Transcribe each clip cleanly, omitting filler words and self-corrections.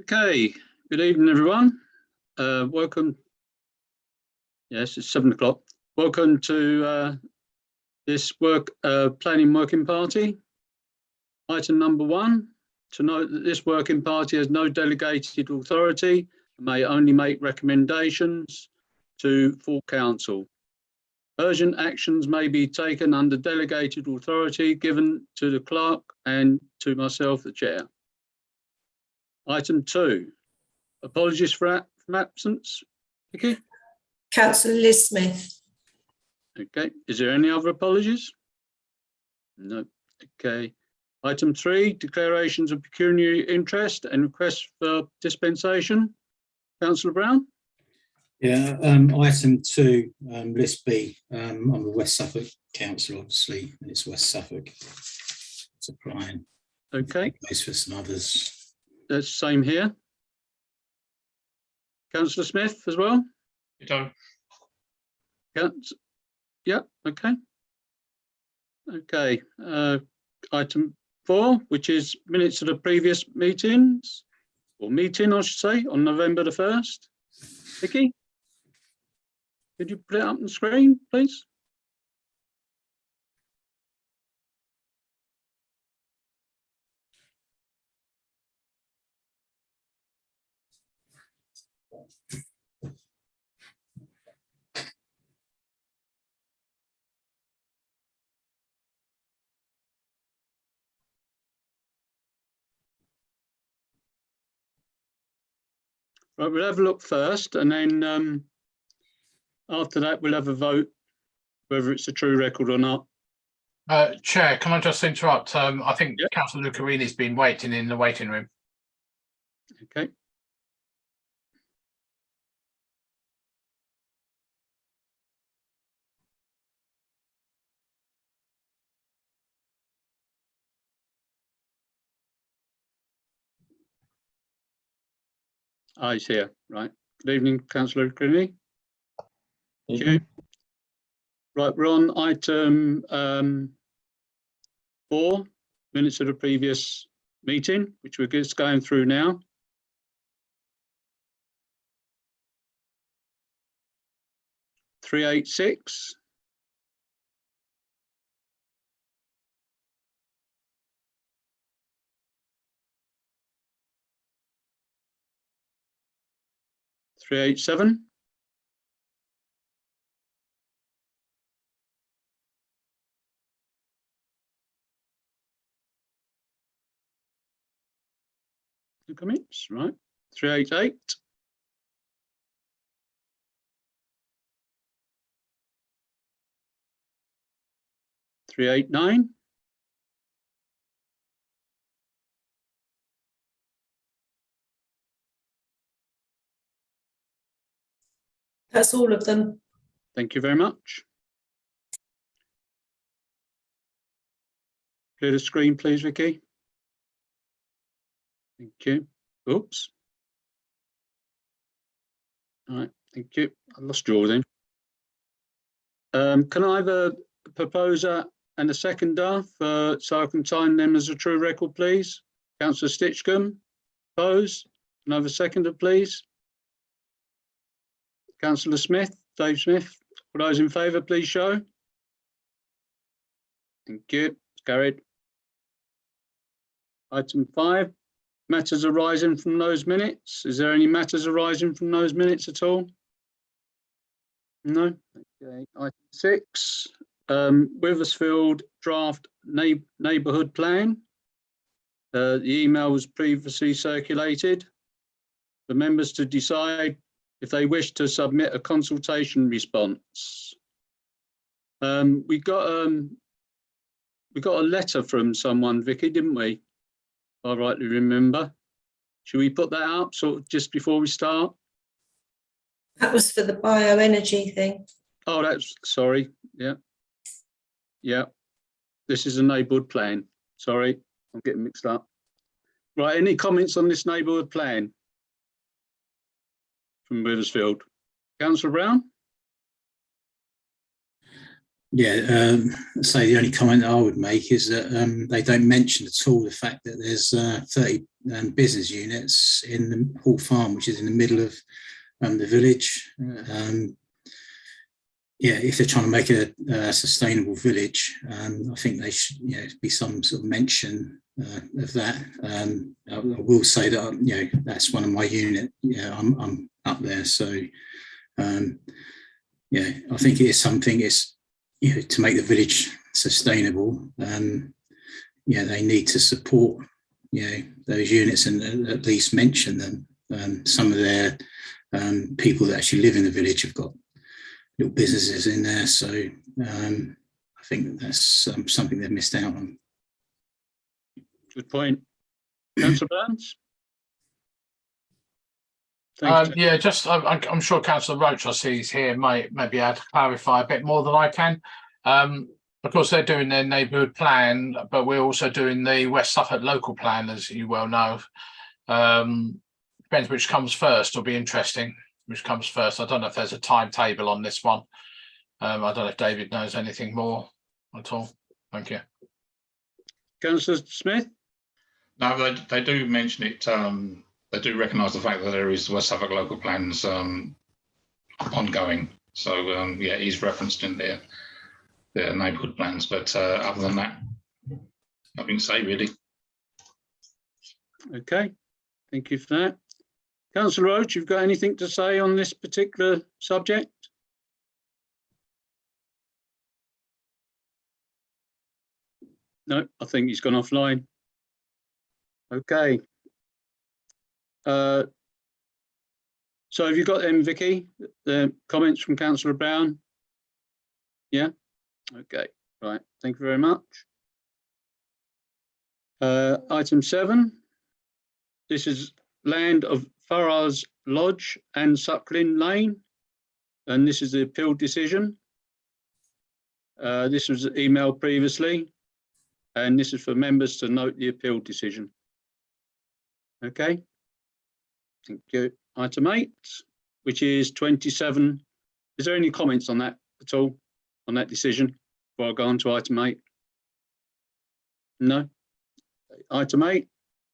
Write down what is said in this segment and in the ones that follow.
Okay, good evening, everyone. Welcome. Yes, it's 7 o'clock. Welcome to this planning working party. Item number 1, to note that this working party has no delegated authority and may only make recommendations to full council. Urgent actions may be taken under delegated authority given to the clerk and to myself, the chair. Item 2, apologies for absence. Vicky? Councillor Liz Smith. Okay, is there any other apologies? No, okay. Item 3, declarations of pecuniary interest and requests for dispensation. Councillor Brown? Yeah, item 2, list B. I'm a West Suffolk councillor, obviously, and it's West Suffolk. It's applying. Okay. Place for some others. That's the same here. Councillor Smith as well? You don't. Yeah, okay. Okay, item 4, which is minutes of the previous meetings, or meeting, I should say, on November the 1st. Vicky? Could you put it up on the screen, please? Right, we'll have a look first, and then after that we'll have a vote whether it's a true record or not. Chair, can I just interrupt? I think Yep. Councillor Lucarini's been waiting in the waiting room. Okay. He's here, right. Good evening, Councillor Lucarini. Thank you. Right, we're on item 4, minutes of the previous meeting, which we're just going through now. (386). (387). The comments, right. 388. 389. 389. That's all of them. Thank you very much. Clear the screen, please, Vicky. Thank you. Oops. All right, thank you. I lost you all then. Can I have a proposer and a seconder so I can sign them as a true record, please? Councillor Stitchcombe, propose. Can I have a seconder, please? Councillor Smith, Dave Smith. All those in favour, please show. Thank you. It's carried. Item 5, matters arising from those minutes. Is there any matters arising from those minutes at all? No. Okay. Item 6, Withersfield draft neighbourhood plan. The email was previously circulated. The members to decide if they wish to submit a consultation response. We got a letter from someone, Vicky, didn't we? If I rightly remember. Should we put that up sort of just before we start? That was for the bioenergy thing. Oh, that's sorry. Yeah. Yeah. This is a neighbourhood plan. Sorry, I'm getting mixed up. Right. Any comments on this neighbourhood plan from Withersfield? Councillor Brown? Yeah, so the only comment I would make is that they don't mention at all the fact that there's business units in the Hall Farm, which is in the middle of the village. Yeah, if they're trying to make a sustainable village, I think they should, be some sort of mention of that. I will say that that's one of my unit. I'm up there, so I think it is something. It's to make the village sustainable. They need to support those units and at least mention them. Some of their people that actually live in the village have got little businesses in there, so I think that's something they've missed out on. Good point. Councillor Burns? I'm sure Councillor Roach, I see he's here, might maybe able to clarify a bit more than I can. Of course, they're doing their neighbourhood plan, but we're also doing the West Suffolk local plan, as you well know. Depends which comes first. It'll be interesting which comes first. I don't know if there's a timetable on this one. I don't know if David knows anything more at all. Thank you. Councillor Smith? No, they do mention it. They do recognise the fact that there is West Suffolk local plans ongoing. So he's referenced in their neighbourhood plans. But other than that, nothing to say really. Okay, thank you for that. Councillor Roach, you've got anything to say on this particular subject? No, I think he's gone offline. Okay. So have you got them, Vicky? The comments from Councillor Brown? Yeah? Okay, right. Thank you very much. Item 7. This is land of Farrars Lodge and Suckling Lane. And this is the appeal decision. This was emailed previously. And this is for members to note the appeal decision. Okay. Thank you. Item 8, which is 27. Is there any comments on that at all, on that decision, before I go on to item 8? No. Item 8,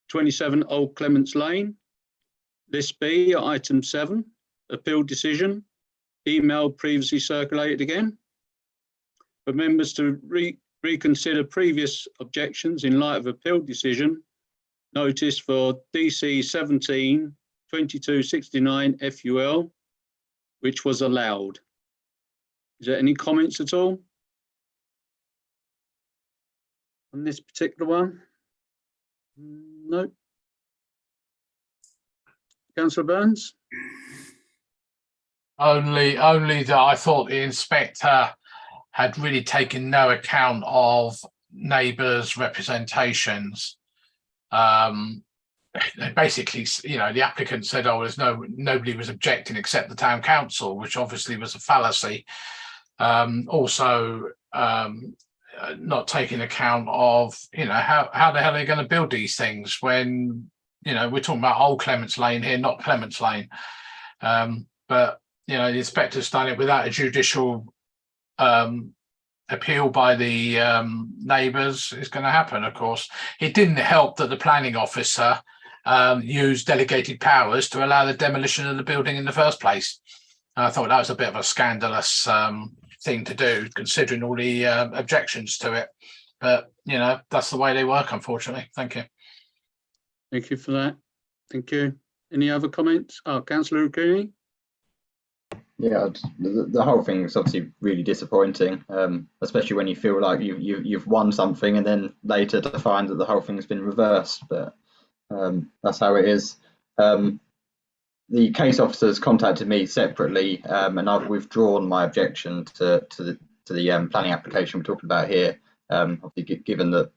27 Old Clements Lane. List B, item 7, appeal decision, email previously circulated again. For members to reconsider previous objections in light of appeal decision, notice for DC 17 2269 FUL, which was allowed. Is there any comments at all on this particular one? No. Councillor Burns? Only that I thought the inspector had really taken no account of neighbours' representations. Basically, the applicant said, "Oh, nobody was objecting except the town council," which obviously was a fallacy. Also, not taking account of how the hell are they going to build these things when we're talking about Old Clements Lane here, not Clements Lane. But the inspector's done it without a judicial appeal by the neighbours. Is going to happen, of course. It didn't help that the planning officer used delegated powers to allow the demolition of the building in the first place. I thought that was a bit of a scandalous thing to do, considering all the objections to it. But that's the way they work, unfortunately. Thank you. Thank you for that. Thank you. Any other comments? Oh, Councillor Cooney. Yeah, the whole thing is obviously really disappointing, especially when you feel like you've won something and then later to find that the whole thing's been reversed. But that's how it is. The case officers contacted me separately, and I've withdrawn my objection to the planning application we're talking about here. Obviously, given that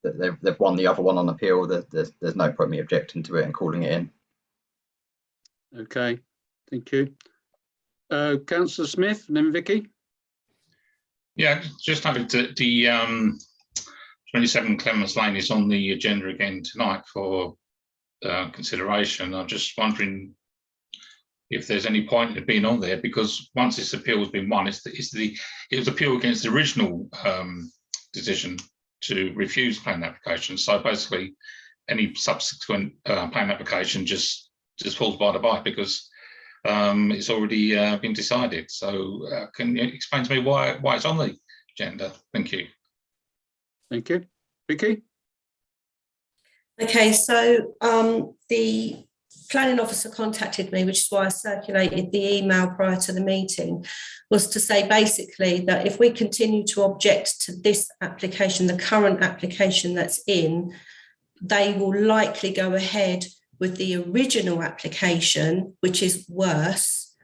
they've won the other one on appeal, there's no point me objecting to it and calling it in. Okay, thank you. Councillor Smith and then Vicky. Yeah, just noted that the 27 Clements Lane is on the agenda again tonight for consideration. I'm just wondering if there's any point in it being on there, because once this appeal has been won, it was appeal against the original decision to refuse planning application. So basically, any subsequent plan application just falls by the by because it's already been decided. So can you explain to me why it's on the agenda? Thank you. Thank you. Vicky? Okay, so the planning officer contacted me, which is why I circulated the email prior to the meeting, was to say basically that if we continue to object to this application, the current application that's in, they will likely go ahead with the original application, which is worse,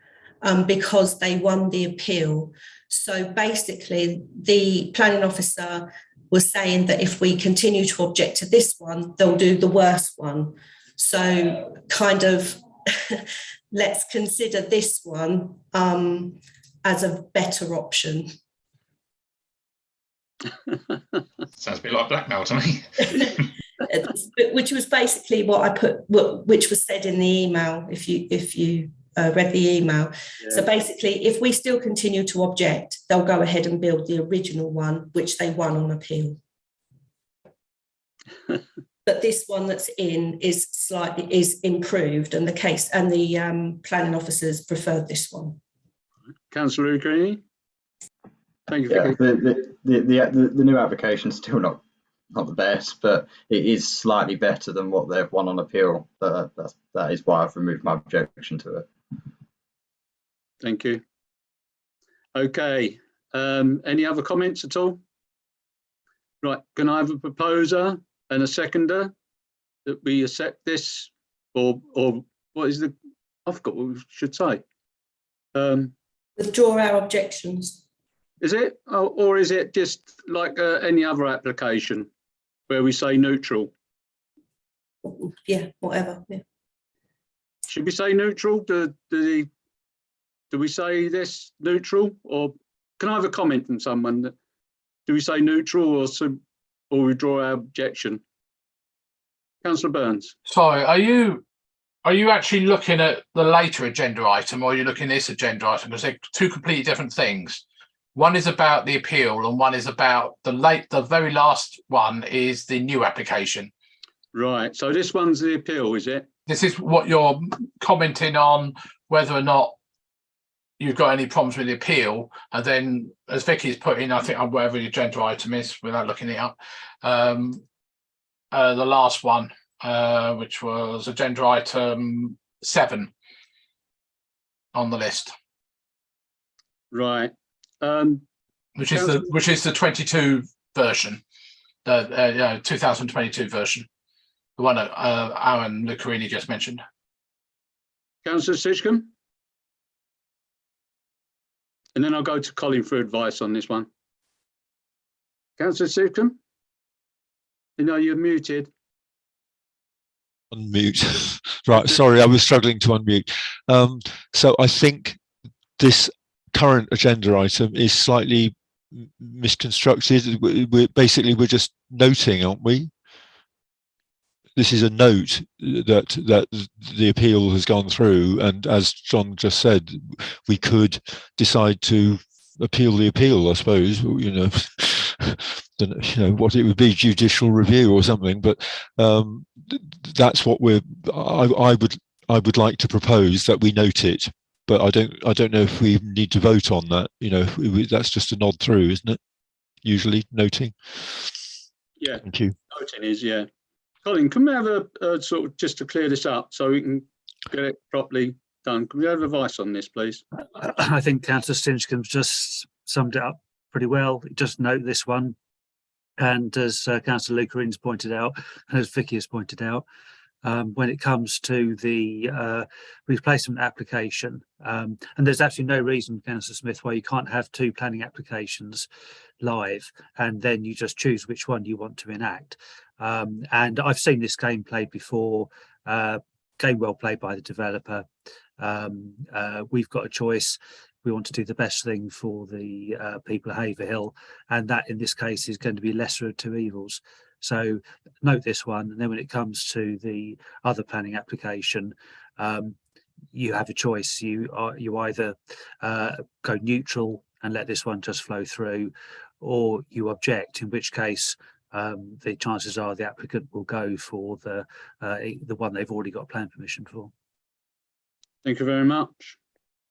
because they won the appeal. So basically, the planning officer was saying that if we continue to object to this one, they'll do the worst one. So kind of let's consider this one as a better option. Sounds a bit like blackmail to me. Which was basically what I put, which was said in the email, if you read the email. Yeah. So basically, if we still continue to object, they'll go ahead and build the original one, which they won on appeal. But this one that's in is improved, and the case and the planning officers preferred this one. Councillor Greeny. Thank you. Yeah, the new application's still not the best, but it is slightly better than what they've won on appeal. That is why I've removed my objection to it. Thank you. Okay. Any other comments at all? Right. Can I have a proposer and a seconder that we accept this, or what is the? I forgot what we should say. Withdraw our objections. Is it, or is it just like any other application where we say neutral? Yeah, whatever. Yeah. Should we say neutral? Do we say this neutral, or can I have a comment from someone? That, do we say neutral or withdraw our objection? Councillor Burns. Sorry, are you actually looking at the later agenda item, or are you looking at this agenda item? Because they're two completely different things. One is about the appeal, and one is about the very last one is the new application. Right. So this one's the appeal, is it? This is what you're commenting on, whether or not you've got any problems with the appeal. And then, as Vicky's put in, I think whatever the agenda item is, without looking it up, the last one, which was agenda item 7 on the list. Right. Which is the 22 version, the 2022 version, the one that Aaron Lucarini just mentioned. Councillor Sitchcombe, and then I'll go to Colin for advice on this one. Councillor Sitchcombe, you know you're muted. Unmute. Right, sorry, I was struggling to unmute. So I think this current agenda item is slightly misconstructed. We're just noting, aren't we? This is a note that the appeal has gone through, and as John just said, we could decide to appeal the appeal, I suppose. You know, what it would be, judicial review or something. But that's what I would like to propose, that we note it. But I don't know if we need to vote on that. You know, that's just a nod through, isn't it? Usually noting. Yeah. Thank you. Noting is, yeah. Colin, can we have a sort of, just to clear this up so we can get it properly done? Can we have advice on this, please? I think Councillor Stinchcombe just summed it up pretty well. Just note this one, and as Councillor Lucarin's pointed out, and as Vicky has pointed out, when it comes to the replacement application, and there's absolutely no reason, Councillor Smith, why you can't have 2 planning applications live and then you just choose which one you want to enact. And I've seen this game played before, game well played by the developer. We've got a choice. We want to do the best thing for the people of Haverhill, and that in this case is going to be lesser of 2 evils. So note this one, and then when it comes to the other planning application, you have a choice. You either go neutral and let this one just flow through, or you object, in which case the chances are the applicant will go for the one they've already got plan permission for. Thank you very much.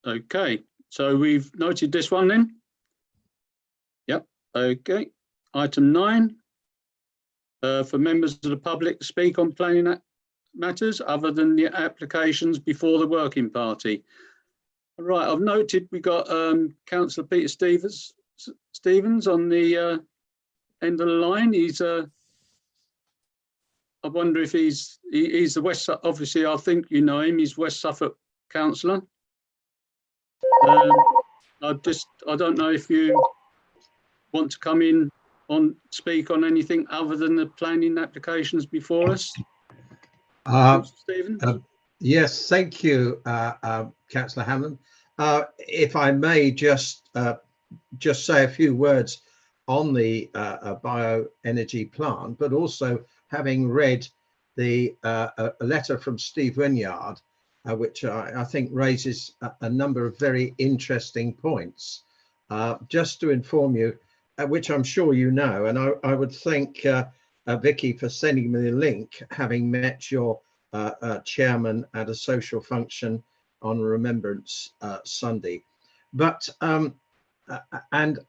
Okay, so we've noted this one then. Yep. Okay. Item 9. For members of the public to speak on planning matters other than the applications before the working party. Right, I've noted we got Councillor Peter Stevens on the end of the line. He's I wonder if he's the West, obviously I think you know him, he's West Suffolk councillor. I don't know if you want to come in speak on anything other than the planning applications before us. Stephen? Yes, thank you, Councillor Hammond. If I may just say a few words on the bioenergy plant, but also having read the a letter from Steve Wynyard, which I think raises a number of very interesting points. Just to inform you, which I'm sure you know, and I would thank Vicky for sending me the link, having met your chairman at a social function on Remembrance Sunday. But and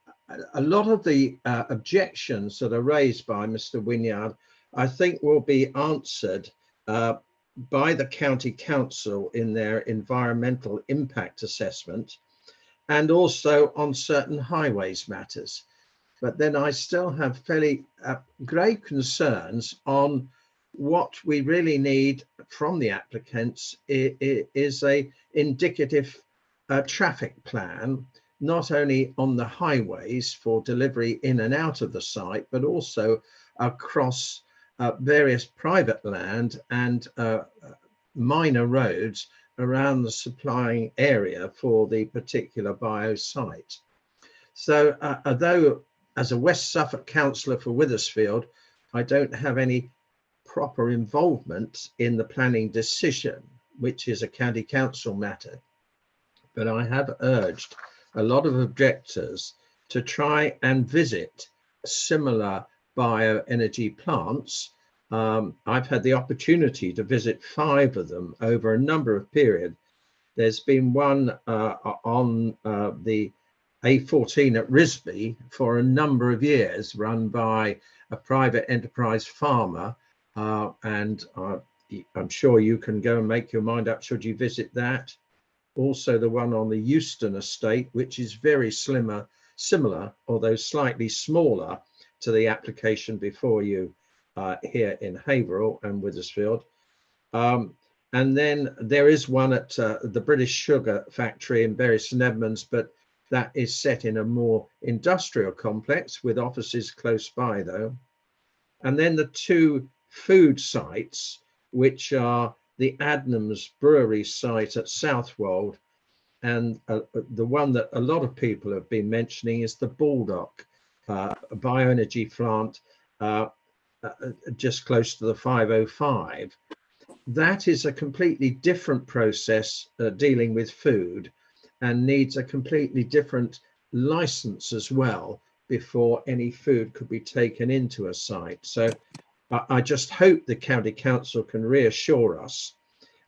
a lot of the objections that are raised by Mr. Wynyard, I think will be answered by the County Council in their environmental impact assessment, and also on certain highways matters. But then I still have fairly grave concerns on what we really need from the applicants is a indicative traffic plan, not only on the highways for delivery in and out of the site, but also across various private land and minor roads around the supplying area for the particular bio site. So although as a West Suffolk councillor for Withersfield, I don't have any proper involvement in the planning decision, which is a county council matter, but I have urged a lot of objectors to try and visit similar bioenergy plants. I've had the opportunity to visit 5 of them over a number of periods. There's been one on the A14 at Risby for a number of years, run by a private enterprise farmer, and I'm sure you can go and make your mind up should you visit that. Also the one on the Euston estate, which is very similar, although slightly smaller to the application before you here in Haverhill and Withersfield. And then there is one at the British Sugar Factory in Bury St Edmunds, but that is set in a more industrial complex with offices close by though. And then the 2 food sites, which are the Adnams Brewery site at Southwold, and the one that a lot of people have been mentioning is the Baldock bioenergy plant just close to the 505. That is a completely different process dealing with food and needs a completely different license as well before any food could be taken into a site. So I just hope the County Council can reassure us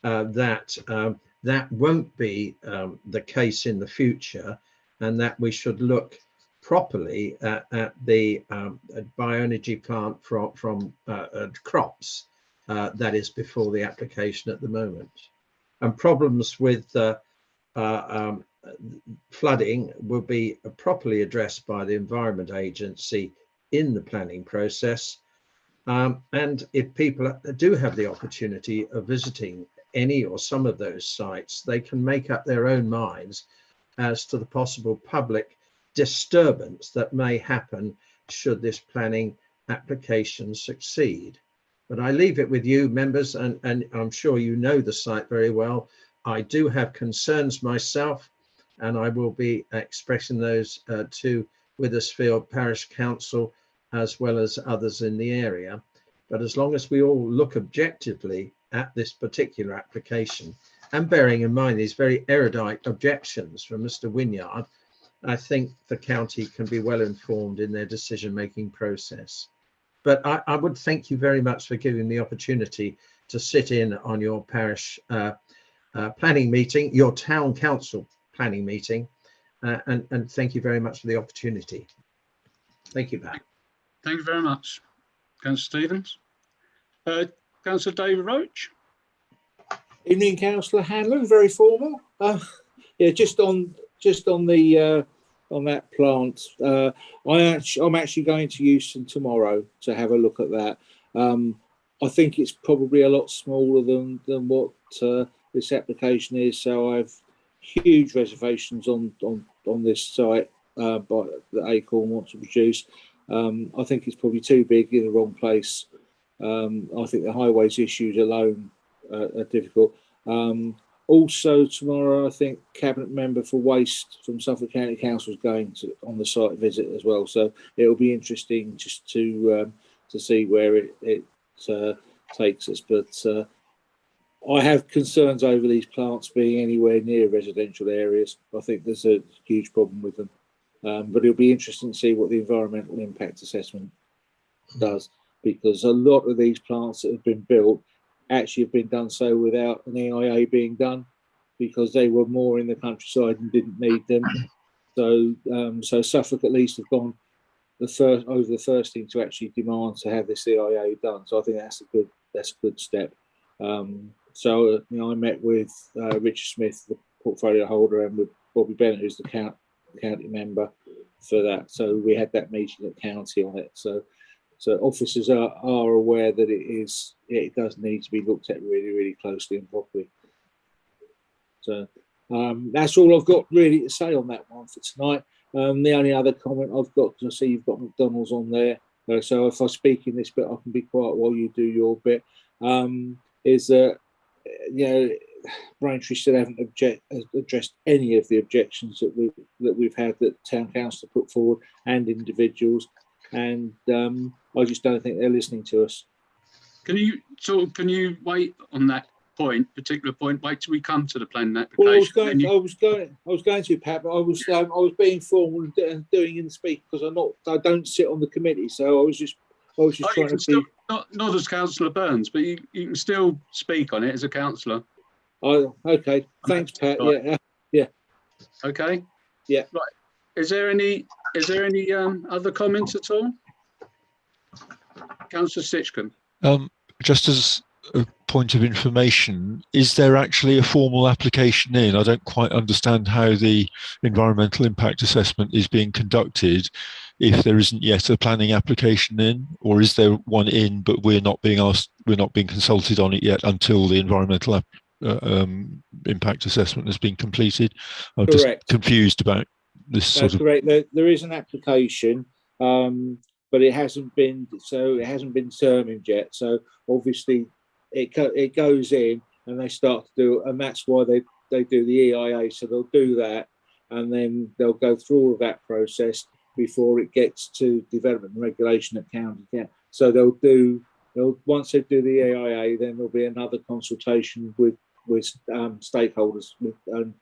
that that won't be the case in the future, and that we should look properly at the bioenergy plant from crops that is before the application at the moment. And problems with flooding will be properly addressed by the Environment Agency in the planning process. And if people do have the opportunity of visiting any or some of those sites, they can make up their own minds as to the possible public disturbance that may happen should this planning application succeed. But I leave it with you members, and I'm sure you know the site very well. I do have concerns myself, and I will be expressing those to Withersfield Parish Council as well as others in the area. But as long as we all look objectively at this particular application, and bearing in mind these very erudite objections from Mr. Wynyard, I think the county can be well informed in their decision-making process. But I would thank you very much for giving the opportunity to sit in on your parish planning meeting, your town council planning meeting, and thank you very much for the opportunity. Thank you, Pat. Thank you very much, Councillor Stevens. Councillor David Roach. Evening, Councillor Hanlon. Very formal. Yeah, just on the on that plant. I'm actually going to Euston tomorrow to have a look at that. I think it's probably a lot smaller than what this application is. So I have huge reservations on this site that Acorn wants to produce. I think it's probably too big in the wrong place. I think the highways issues alone are difficult. Also tomorrow, I think Cabinet Member for Waste from Suffolk County Council is going on the site visit as well. So it'll be interesting just to see where it takes us. But I have concerns over these plants being anywhere near residential areas. I think there's a huge problem with them. But it'll be interesting to see what the environmental impact assessment does, because a lot of these plants that have been built actually have been done so without an EIA being done, because they were more in the countryside and didn't need them. So Suffolk at least have gone over the first thing to actually demand to have this EIA done. So I think that's a good step. So I met with Richard Smith, the portfolio holder, and with Bobby Bennett, who's the county member for that. So we had that meeting at county on it. So officers are aware that it does need to be looked at really, really closely and properly. So that's all I've got really to say on that one for tonight. The only other comment I've got, because I see you've got McDonald's on there, so if I speak in this bit, I can be quiet while you do your bit. Is that Braintree still haven't addressed any of the objections that we've had, that Town Council put forward and individuals, and I just don't think they're listening to us. Can you wait on that particular point? Wait till we come to the planning application. Well, I was going to, Pat, but I was being formal and doing in the speak, because I don't sit on the committee, so I was just trying to be. Not as Councillor Burns, but you can still speak on it as a councillor. Oh, okay. Thanks, Pat. Right. Yeah. Okay. Yeah. Right. Is there any other comments at all? Councillor Sitchcombe. Just as a point of information, is there actually a formal application in? I don't quite understand how the environmental impact assessment is being conducted if there isn't yet a planning application in, or is there one in but we're not being consulted on it yet until the environmental impact assessment has been completed? I'm just confused about this. That's correct. There is an application, but it hasn't been determined yet. So obviously it goes in and they start to do, and that's why they do the EIA. So they'll do that, and then they'll go through all of that process before it gets to development and regulation at county. So once they do the EIA, then there'll be another consultation with stakeholders and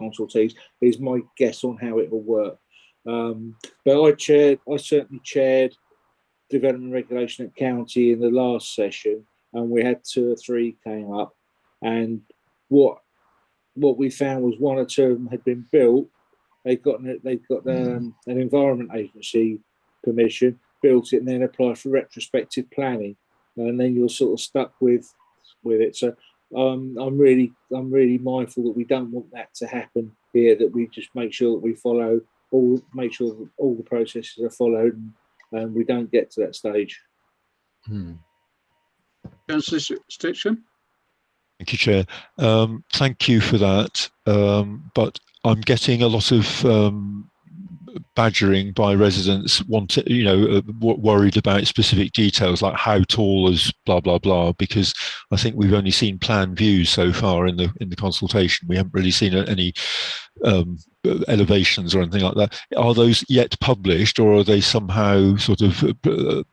consultees, is my guess on how it will work. But I certainly chaired development and regulation at county in the last session, and we had 2 or 3 came up, and what we found was 1 or 2 of them had been built. They've got an environment agency permission, built it, and then applied for retrospective planning, and then you're sort of stuck with it. So I'm really mindful that we don't want that to happen here. That we just make sure that we make sure that all the processes are followed, and we don't get to that stage. Councillor Sitchcombe. Thank you, Chair. Thank you for that. But I'm getting a lot of badgering by residents worried about specific details, like how tall is blah blah blah, because I think we've only seen plan views so far in the consultation. We haven't really seen any elevations or anything like that. Are those yet published, or are they somehow sort of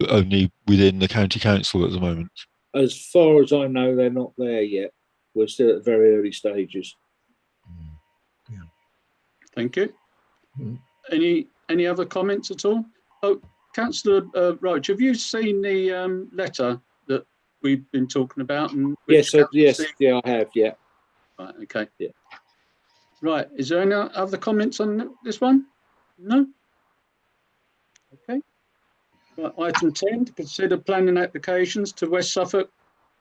only within the county council at the moment? As far as I know, they're not there yet. We're still at very early stages. Thank you. Any other comments at all? Oh, Councillor Roach, have you seen the letter that we've been talking about? And Yes, which yes, Councillor yeah, I have, yeah. Right, okay. Yeah. Right, is there any other comments on this one? No? Okay. Right, item 10, to consider planning applications to West Suffolk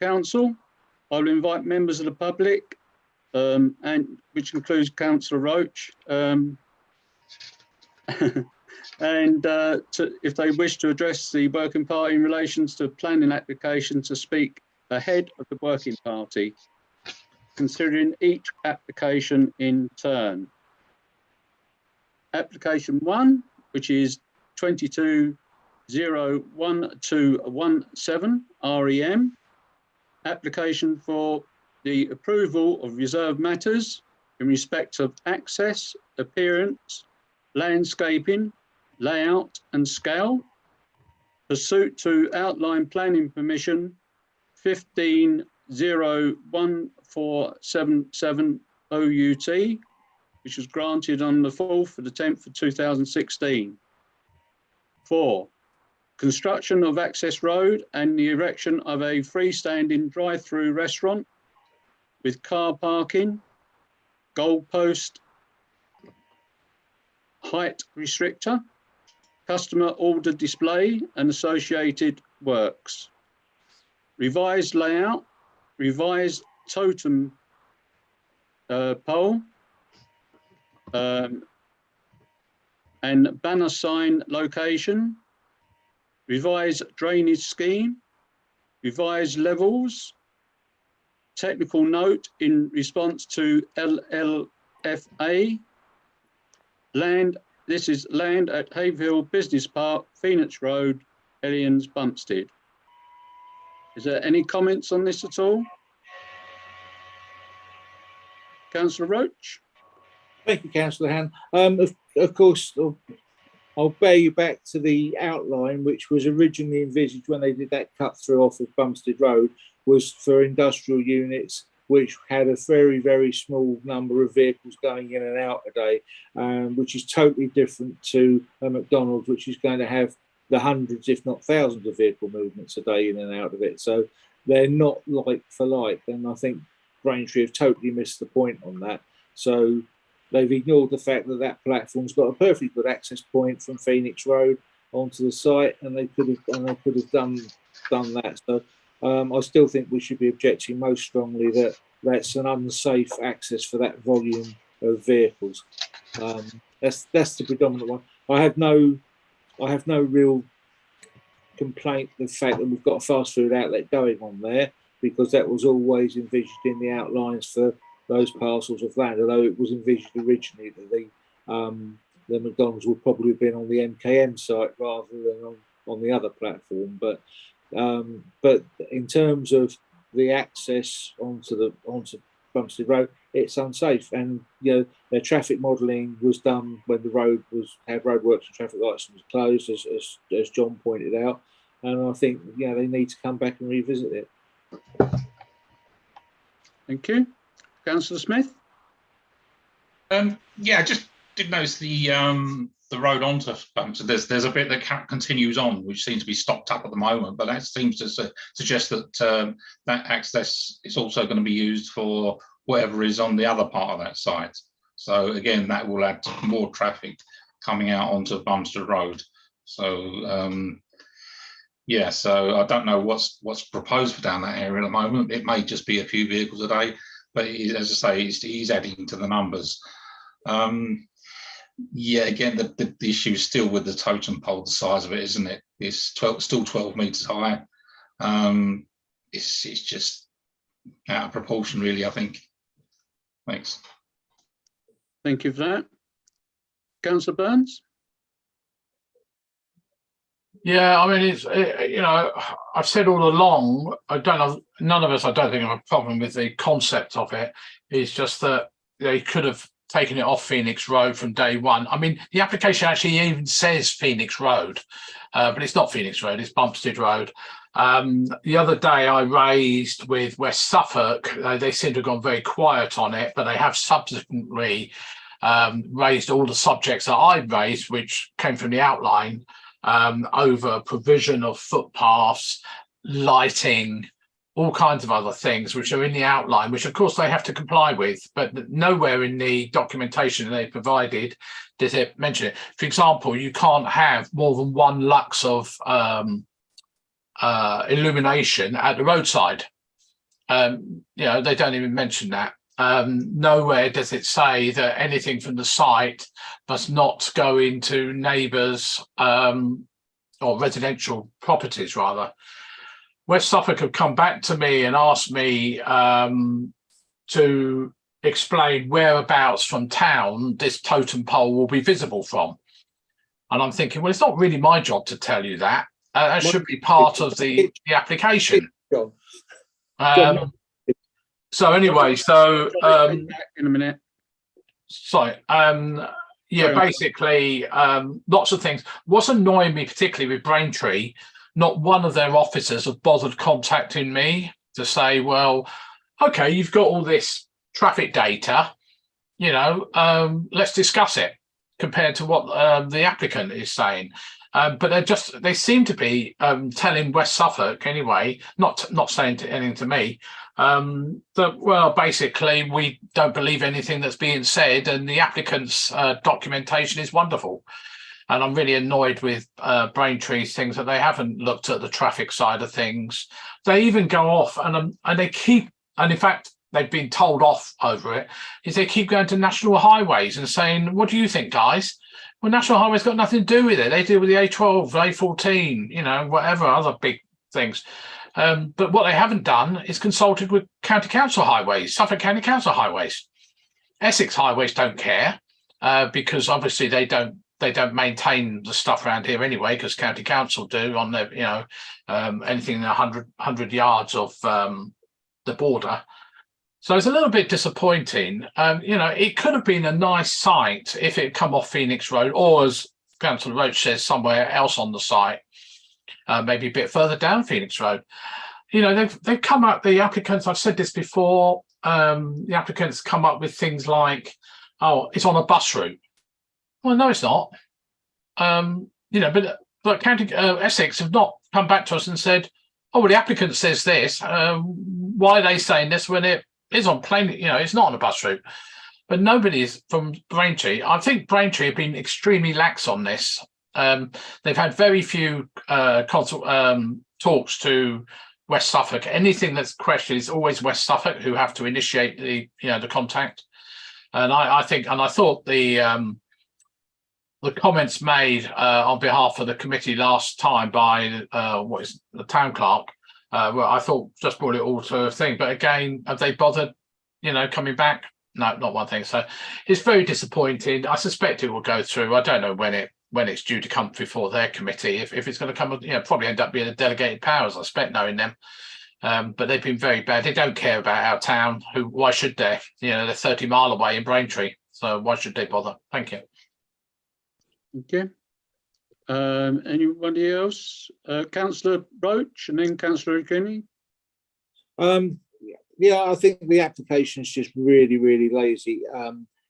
Council. I will invite members of the public, and which includes Councillor Roach, and if they wish to address the working party in relation to planning application, to speak ahead of the working party, considering each application in turn. Application 1, which is 22-01217 REM, application for the approval of reserved matters in respect of access, appearance, landscaping, layout and scale, pursuant to outline planning permission 15-01477 OUT, which was granted on the 4th of the 10th of 2016. 4, construction of access road and the erection of a freestanding drive-through restaurant with car parking, goalpost, height restrictor, customer order display and associated works. Revised layout, revised totem pole, and banner sign location, revised drainage scheme, revised levels, technical note in response to LLFA, land, this is land at Haverhill Business Park, Phoenix Road, Ellians, Bumpstead. Is there any comments on this at all? Councillor Roach? Thank you, Councillor Han. Of course, I'll bear you back to the outline, which was originally envisaged when they did that cut through off of Bumstead Road, was for industrial units, which had a very, very small number of vehicles going in and out a day, which is totally different to a McDonald's, which is going to have the hundreds, if not thousands, of vehicle movements a day in and out of it. So they're not like for like, and I think Braintree have totally missed the point on that. So they've ignored the fact that that platform's got a perfectly good access point from Phoenix Road onto the site, and they could have done that. So I still think we should be objecting most strongly that that's an unsafe access for that volume of vehicles. That's the predominant one. I have no real complaint with the fact that we've got a fast food outlet going on there, because that was always envisaged in the outlines for those parcels of land, although it was envisaged originally that the McDonald's would probably have been on the MKM site rather than on the other platform. But in terms of the access onto Bumstead Road, it's unsafe, and their traffic modelling was done when the road had roadworks and traffic lights and was closed, as John pointed out, and I think they need to come back and revisit it. Thank you. Councillor Smith? I just did notice the road onto Bumstead. There's a bit that continues on, which seems to be stopped up at the moment, but that seems to suggest that that access is also going to be used for whatever is on the other part of that site. So again, that will add more traffic coming out onto Bumstead Road. So so I don't know what's proposed for down that area at the moment. It may just be a few vehicles a day, but as I say, he's adding to the numbers. Again, the issue is still with the totem pole, the size of it, isn't it? It's still 12 metres high. It's just out of proportion, really, I think. Thanks. Thank you for that. Councillor Burns? Yeah, I mean, it's I've said all along, none of us, I don't think, have a problem with the concept of it. It's just that they could have taken it off Phoenix Road from day one. I mean, the application actually even says Phoenix Road, but it's not Phoenix Road, it's Bumstead Road. The other day I raised with West Suffolk, they seem to have gone very quiet on it, but they have subsequently raised all the subjects that I raised, which came from the outline. over provision of footpaths, lighting, all kinds of other things which are in the outline, which of course they have to comply with, but nowhere in the documentation they provided does it mention it. For example, you can't have more than 1 lux of illumination at the roadside. They don't even mention that. Nowhere does it say that anything from the site must not go into neighbours or residential properties, rather. West Suffolk have come back to me and asked me to explain whereabouts from town this totem pole will be visible from. And I'm thinking, well, it's not really my job to tell you that. That should be part of the application. So anyway, in a minute. Sorry. Basically, lots of things. What's annoying me particularly with Braintree, not one of their officers have bothered contacting me to say, well, okay, you've got all this traffic data, let's discuss it compared to what the applicant is saying. But they seem to be telling West Suffolk anyway, not saying anything to me, that, well, basically we don't believe anything that's being said and the applicant's documentation is wonderful. And I'm really annoyed with Braintree's things that they haven't looked at the traffic side of things. They even go off and they keep, and in fact, they've been told off over it, is they keep going to national highways and saying, what do you think, guys? Well, national highways got nothing to do with it. They deal with the A12, A14, whatever other big things. But what they haven't done is consulted with county council highways, Suffolk County Council highways. Essex highways don't care because obviously they don't maintain the stuff around here anyway, because county council do on their, anything in 100 yards of the border. So it's a little bit disappointing. It could have been a nice site if it had come off Phoenix Road, or as Councillor Roach says, somewhere else on the site, maybe a bit further down Phoenix Road. They've come up, the applicants, I've said this before, the applicants come up with things like, oh, it's on a bus route. Well, no, it's not. But County Essex have not come back to us and said, oh, well, the applicant says this. Why are they saying this when it is on plain, it's not on a bus route? But nobody's from Braintree. I think Braintree have been extremely lax on this. They've had very few talks to West Suffolk. Anything that's questioned is always West Suffolk who have to initiate the contact. And I thought the comments made on behalf of the committee last time by the town clerk, I thought just brought it all to a thing. But again, have they bothered, coming back? No, not one thing. So it's very disappointing. I suspect it will go through. I don't know when it's due to come before their committee. If it's going to come, probably end up being a delegated powers, I suspect, knowing them. But they've been very bad. They don't care about our town. Why should they? They're 30 mile away in Braintree. So why should they bother? Thank you. Okay. Anybody else? Councillor Roach and then Councillor O'Kinney. I think the application is just really, really lazy.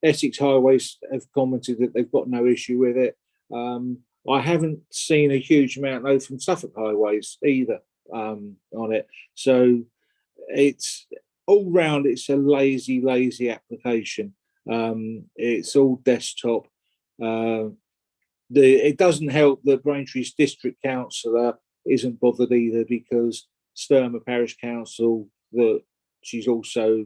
Essex Highways have commented that they've got no issue with it. I haven't seen a huge amount though from Suffolk Highways either on it. So it's all round, it's a lazy application. It's all desktop. It doesn't help that Braintree's district councillor isn't bothered either, because Sturmer Parish Council, that she's also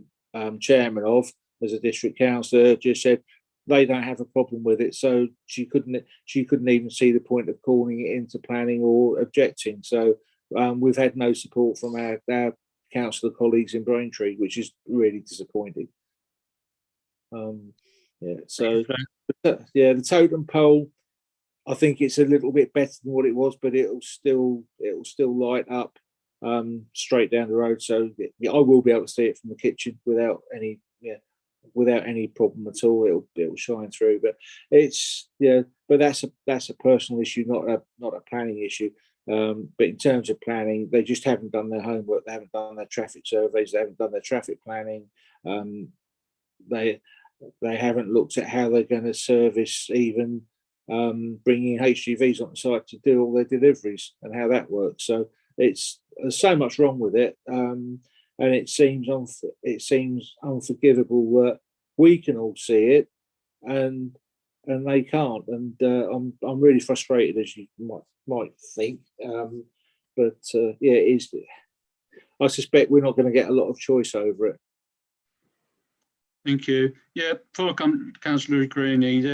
chairman of as a district councillor, just said they don't have a problem with it. So she couldn't even see the point of calling it into planning or objecting. So we've had no support from our councillor colleagues in Braintree, which is really disappointing. The totem pole, I think it's a little bit better than what it was, but it'll still light up straight down the road. So I will be able to see it from the kitchen without any problem at all. It'll shine through. But but that's a personal issue, not a planning issue. But in terms of planning, they just haven't done their homework. They haven't done their traffic surveys. They haven't done their traffic planning. They haven't looked at how they're going to service even bringing HGVs on site to do all their deliveries and how that works. So there's so much wrong with it, and it seems unforgivable that we can all see it and they can't. And I'm really frustrated, as you might think. But yeah, it is. I suspect we're not going to get a lot of choice over it. Thank you. Yeah, before I come to Councillor Greeny,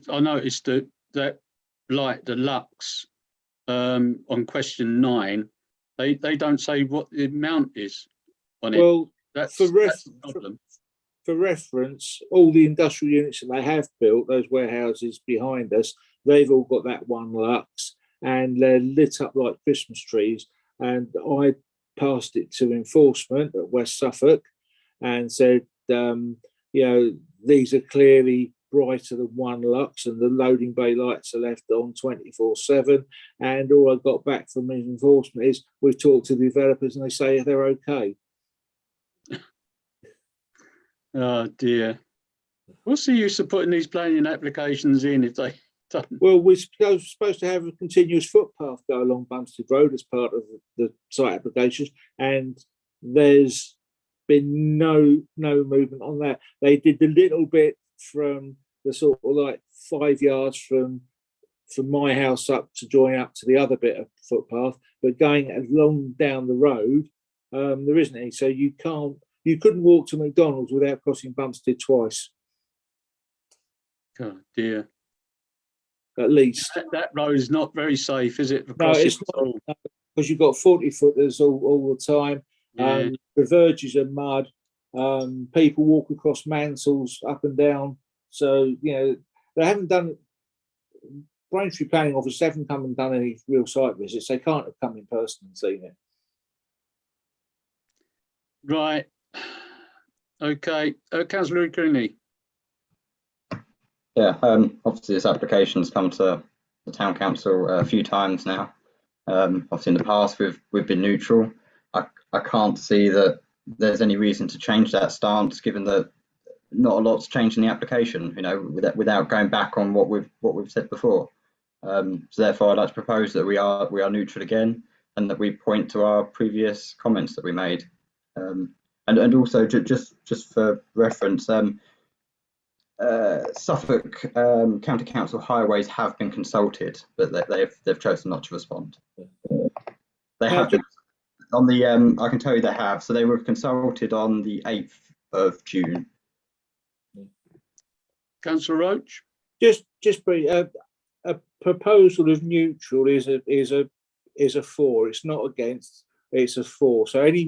I noticed that like the Lux on question 9, they don't say what the amount is on it. Well, that's the problem. For reference, all the industrial units that they have built, those warehouses behind us, they've all got that one Lux, and they're lit up like Christmas trees. And I passed it to enforcement at West Suffolk and said, these are clearly brighter than one Lux, and the loading bay lights are left on 24/7. And all I got back from enforcement is we've talked to the developers and they say they're okay. Oh dear. What's the use of putting these planning applications in if they don't? Well, we're supposed to have a continuous footpath go along Bumstead Road as part of the site applications, and there's been no movement on that. They did the little bit from the sort of like 5 yards from my house up to join up to the other bit of footpath, but going along down the road, there isn't any. So you couldn't walk to McDonald's without crossing Bumstead twice. Oh dear. At least. That road is not very safe, is it? No, it's not, because you've got 40-footers all the time. Yeah. The verges are mud. People walk across Mansells up and down. So, they haven't done, Braintree Planning Office haven't come and done any real site visits. They can't have come in person and seen it. Right. Okay. Councillor Cooney. Yeah, obviously this application's come to the Town Council a few times now. Obviously in the past we've been neutral. I can't see that there's any reason to change that stance, given that not a lot's changed in the application, without going back on what we've said before. So therefore I'd like to propose that we are neutral again, and that we point to our previous comments that we made. And also just for reference, Suffolk County Council highways have been consulted, but they've chosen not to respond. They have been on the I can tell you they have. So they were consulted on the 8th of June. Councillor Roach. Just a proposal of neutral is a 4. It's not against. It's a 4. So any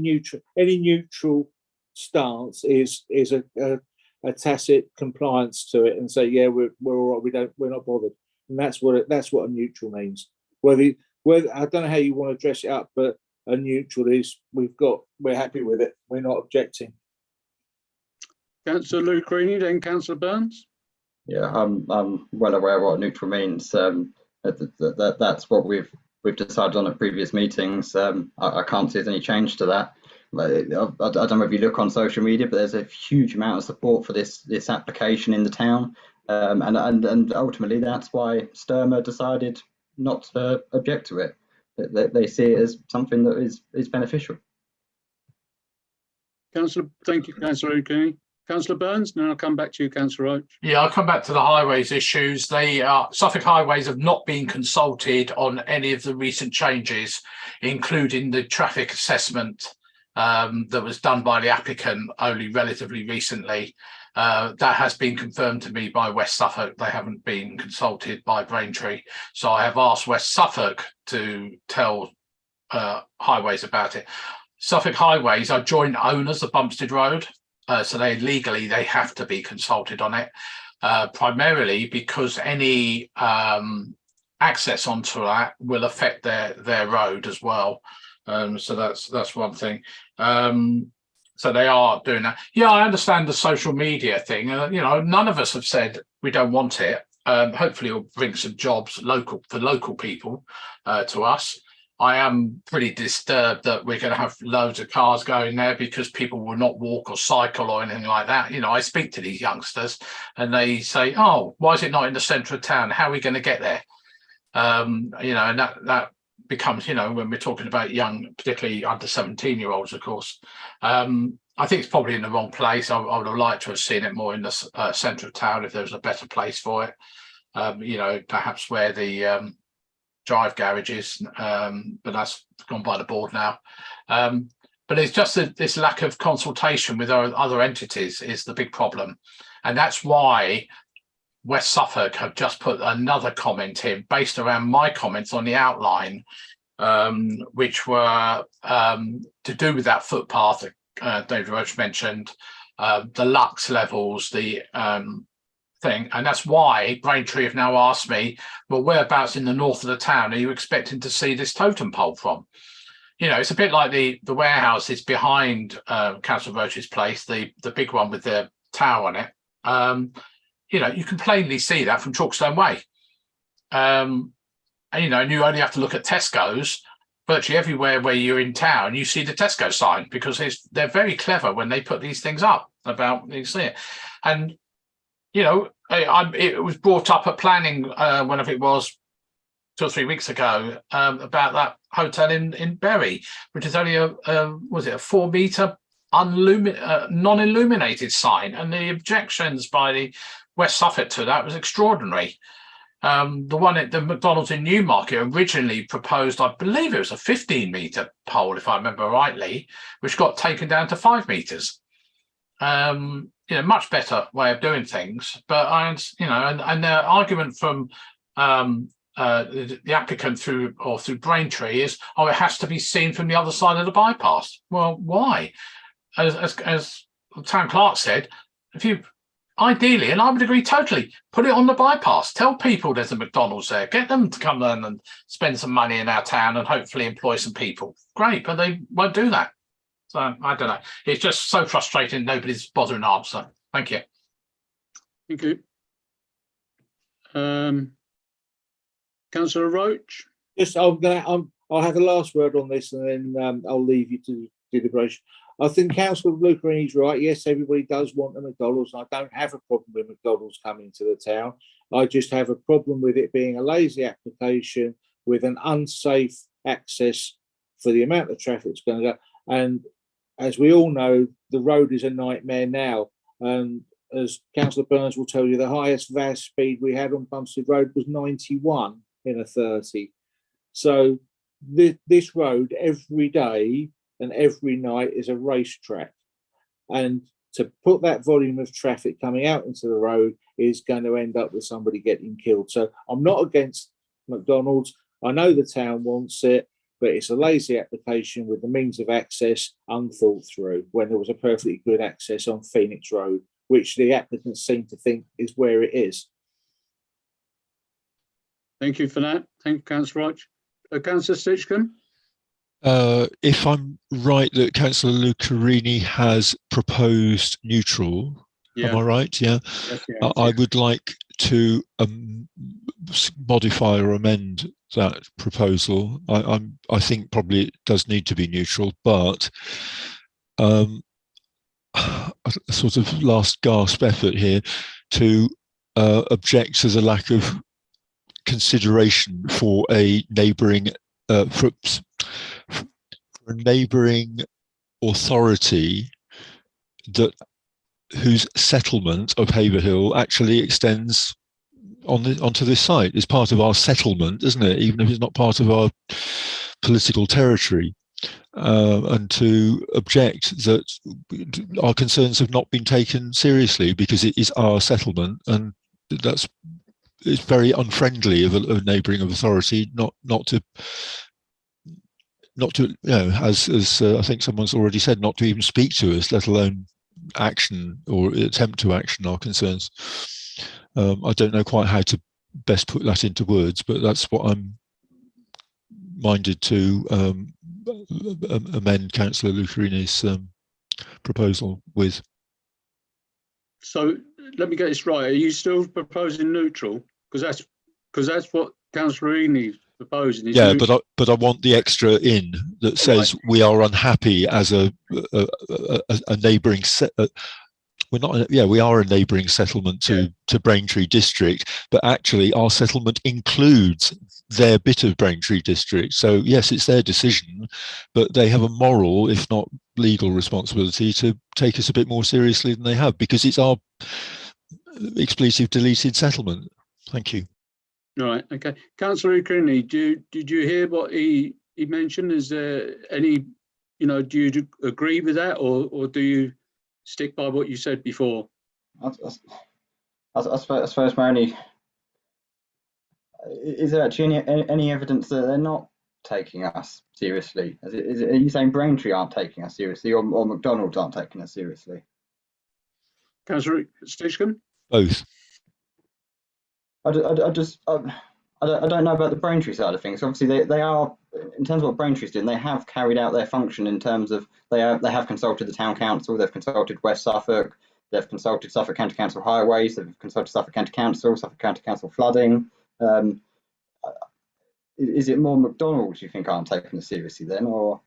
neutral stance is a tacit compliance to it, and say, yeah, we're all right. We're not bothered, and that's what a neutral means. Whether I don't know how you want to dress it up, but a neutral is we're happy with it. We're not objecting. Councillor Lucrini, then Councillor Burns. Yeah, I'm well aware what neutral means. That's what we've decided on at previous meetings. I can't see there's any change to that. I don't know if you look on social media, but there's a huge amount of support for this application in the town, and ultimately that's why Sturmer decided not to object to it. They see it as something that is beneficial. Councillor, thank you, Councillor O'Keefe. Councillor Burns, and then I'll come back to you, Councillor Roach. Yeah, I'll come back to the highways issues. Suffolk Highways have not been consulted on any of the recent changes, including the traffic assessment that was done by the applicant only relatively recently. That has been confirmed to me by West Suffolk. They haven't been consulted by Braintree. So I have asked West Suffolk to tell Highways about it. Suffolk Highways are joint owners of Bumstead Road. So they have to be consulted on it, primarily because any access onto that will affect their road as well. So that's one thing. So they are doing that. Yeah, I understand the social media thing. None of us have said we don't want it. Hopefully, it'll bring some jobs for local people to us. I am pretty disturbed that we're going to have loads of cars going there because people will not walk or cycle or anything like that. You know, I speak to these youngsters and they say, oh, why is it not in the centre of town? How are we going to get there? You know, and that becomes, you know, when we're talking about young, particularly under 17-year-olds, of course. I think it's probably in the wrong place. I would have liked to have seen it more in the centre of town if there was a better place for it. You know, perhaps where the drive garages, but that's gone by the board now. But it's just this lack of consultation with our other entities is the big problem. And that's why West Suffolk have just put another comment in based around my comments on the outline, which were to do with that footpath that David Roach mentioned, the lux levels, the thing, and that's why Braintree have now asked me, well, whereabouts in the north of the town are you expecting to see this totem pole from? You know, it's a bit like the warehouses behind Councillor Roach's place, the big one with the tower on it. You know, you can plainly see that from Chalkstone Way. And, you know, and you only have to look at Tesco's. Virtually everywhere where you're in town, you see the Tesco sign because they're very clever when they put these things up about these things. And you know, it was brought up at planning whenever it was 2 or 3 weeks ago about that hotel in Bury, which is only was it a 4 metre non-illuminated sign, and the objections by the West Suffolk to that was extraordinary. The one at the McDonald's in Newmarket originally proposed, I believe it was a 15-metre pole, if I remember rightly, which got taken down to 5 metres. You know, much better way of doing things. But you know, and the argument from the applicant through Braintree is, oh, it has to be seen from the other side of the bypass. Well, why? As the town clerk said, if you ideally, and I would agree totally, put it on the bypass. Tell people there's a McDonald's there. Get them to come in and spend some money in our town and hopefully employ some people. Great, but they won't do that. So I don't know. It's just so frustrating. Nobody's bothering to answer. Thank you. Thank you. Councillor Roach. Yes, I'll have the last word on this, and then I'll leave you to deliberation. I think Councillor Lucarini's right. Yes, everybody does want a McDonald's. I don't have a problem with McDonald's coming to the town. I just have a problem with it being a lazy application with an unsafe access for the amount of traffic that's going to go. And as we all know, the road is a nightmare now. And as Councillor Burns will tell you, the highest VAS speed we had on Bumstead Road was 91 in a 30. So this road every day and every night is a racetrack. And to put that volume of traffic coming out into the road is going to end up with somebody getting killed. So I'm not against McDonald's. I know the town wants it, but it's a lazy application with the means of access unthought through when there was a perfectly good access on Phoenix Road, which the applicants seem to think is where it is. Thank you for that. Thank you, Councillor Roach. Councillor Stitchcombe. If I'm right that Councillor Lucarini has proposed neutral, am I right? Yeah. Yes, I would like to modify or amend that proposal. I think probably it does need to be neutral, but a sort of last gasp effort here to object to the lack of consideration for a neighbouring for a neighbouring authority whose settlement of Haverhill actually extends onto this site. It's part of our settlement, isn't it? Even if it's not part of our political territory. And to object that our concerns have not been taken seriously because it is our settlement, and it's very unfriendly of a neighbouring authority not to you know, as I think someone's already said, not to even speak to us, let alone action or attempt to action our concerns. I don't know quite how to best put that into words, but that's what I'm minded to amend Councillor Lucarini's proposal with. So let me get this right. Are you still proposing neutral? Because that's what Councillor Rini proposing is Yeah, but I want the extra in that says we are unhappy as a neighbouring we're not. Yeah, we are a neighbouring settlement to Braintree district, but actually our settlement includes their bit of Braintree district. So yes, it's their decision, but they have a moral, if not legal, responsibility to take us a bit more seriously than they have, because it's our expletive deleted settlement. Thank you. All right. Okay. Councillor Creaney, did you hear what he mentioned? Is there any, do you agree with that, or do you stick by what you said before? I suppose my only, is there actually any evidence that they're not taking us seriously? Are you saying Braintree aren't taking us seriously, or McDonald's aren't taking us seriously? Councillor Stitchcombe? Both. I don't know about the Braintree side of things. Obviously, they are, in terms of what Braintree's doing, they have carried out their function in terms of they have consulted the town council, they've consulted West Suffolk, they've consulted Suffolk County Council Highways, they've consulted Suffolk County Council Flooding. Is it more McDonald's you think aren't taking it seriously then, or?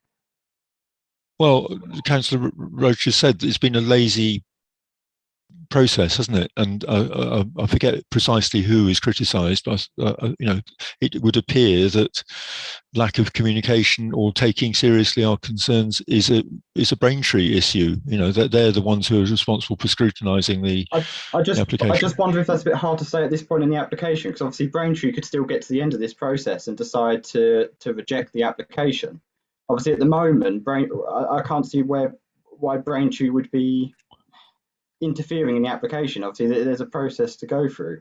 Well, Councillor Roach has said that it's been a lazy process, hasn't it? And I forget precisely who is criticised, but it would appear that lack of communication or taking seriously our concerns is a Braintree issue. That they're the ones who are responsible for scrutinising the application. I just wonder if that's a bit hard to say at this point in the application, because obviously Braintree could still get to the end of this process and decide to reject the application. Obviously, at the moment, I can't see why Braintree would be interfering in the application. Obviously, there's a process to go through.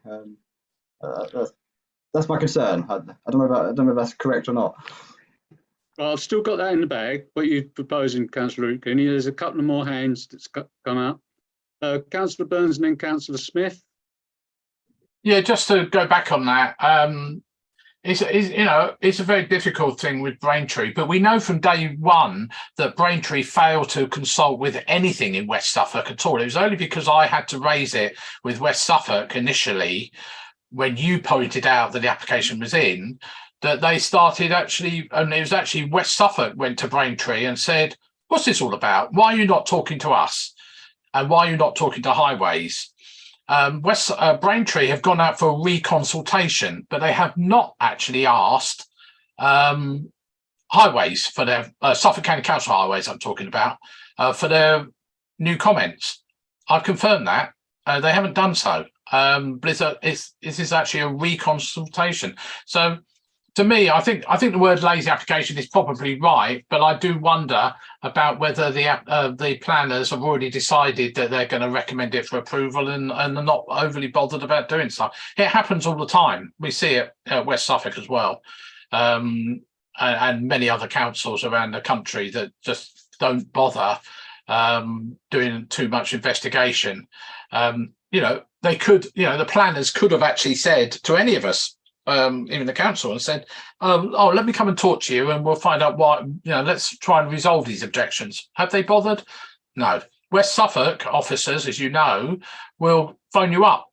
That's my concern. I don't know if that's correct or not. Well, I've still got that in the bag. What you're proposing, Councillor Cooney. There's a couple of more hands that's come out. Councillor Burns and then Councillor Smith. Yeah, just to go back on that. It's a very difficult thing with Braintree, but we know from day one that Braintree failed to consult with anything in West Suffolk at all. It was only because I had to raise it with West Suffolk initially, when you pointed out that the application was in, that they started actually, and it was actually West Suffolk went to Braintree and said, "What's this all about? Why are you not talking to us? And why are you not talking to Highways?" Braintree have gone out for reconsultation, but they have not actually asked Highways for their Suffolk County Council Highways. I'm talking about for their new comments. I've confirmed that they haven't done so. Blizzard, this is actually a reconsultation. So, to me, I think the word lazy application is probably right, but I do wonder about whether the planners have already decided that they're going to recommend it for approval and are not overly bothered about doing so. It happens all the time. We see it at West Suffolk as well, and many other councils around the country that just don't bother doing too much investigation. They could, the planners could have actually said to any of us, even the council, and said, let me come and talk to you and we'll find out why, let's try and resolve these objections. Have they bothered? No. West Suffolk officers, as you know, will phone you up,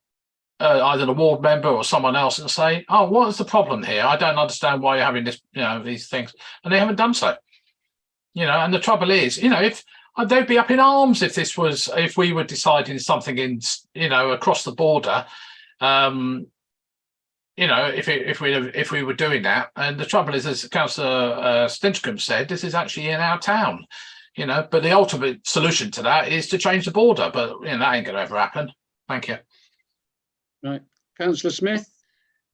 either the ward member or someone else, and say, what is the problem here? I don't understand why you're having this, these things. And they haven't done so. And the trouble is, if they'd be up in arms if we were deciding something in, across the border, if we were doing that. And the trouble is, as Councillor Stinchcombe said, this is actually in our town, but the ultimate solution to that is to change the border, but that ain't going to ever happen. Thank you. Right. Councillor Smith?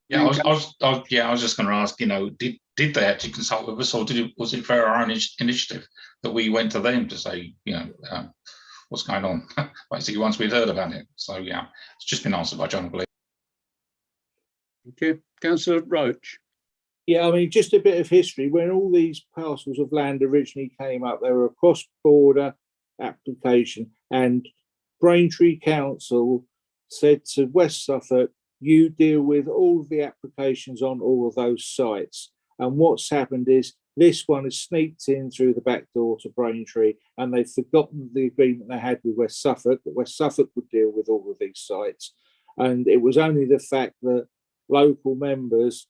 Yeah, I was just going to ask, did they actually consult with us, or was it for our own initiative that we went to them to say, what's going on? Basically, once we'd heard about it. So, yeah, it's just been answered by John, I believe. Thank you. Councillor Roach. Yeah, I mean, just a bit of history. When all these parcels of land originally came up, they were a cross-border application, and Braintree Council said to West Suffolk, you deal with all of the applications on all of those sites. And what's happened is this one has sneaked in through the back door to Braintree, and they've forgotten the agreement they had with West Suffolk, that West Suffolk would deal with all of these sites. And it was only the fact that local members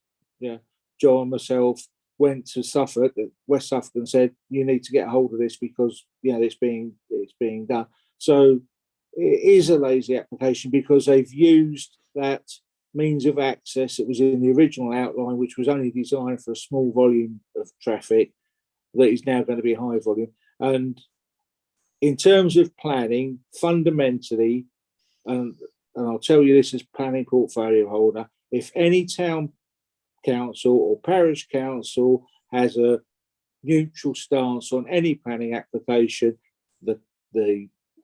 Joe and myself went to Suffolk, West Suffolk, and said, you need to get hold of this because it's being done. So it is a lazy application because they've used that means of access that was in the original outline, which was only designed for a small volume of traffic, that is now going to be high volume. And in terms of planning, fundamentally, and I'll tell you this as planning portfolio holder, if any town council or parish council has a neutral stance on any planning application, the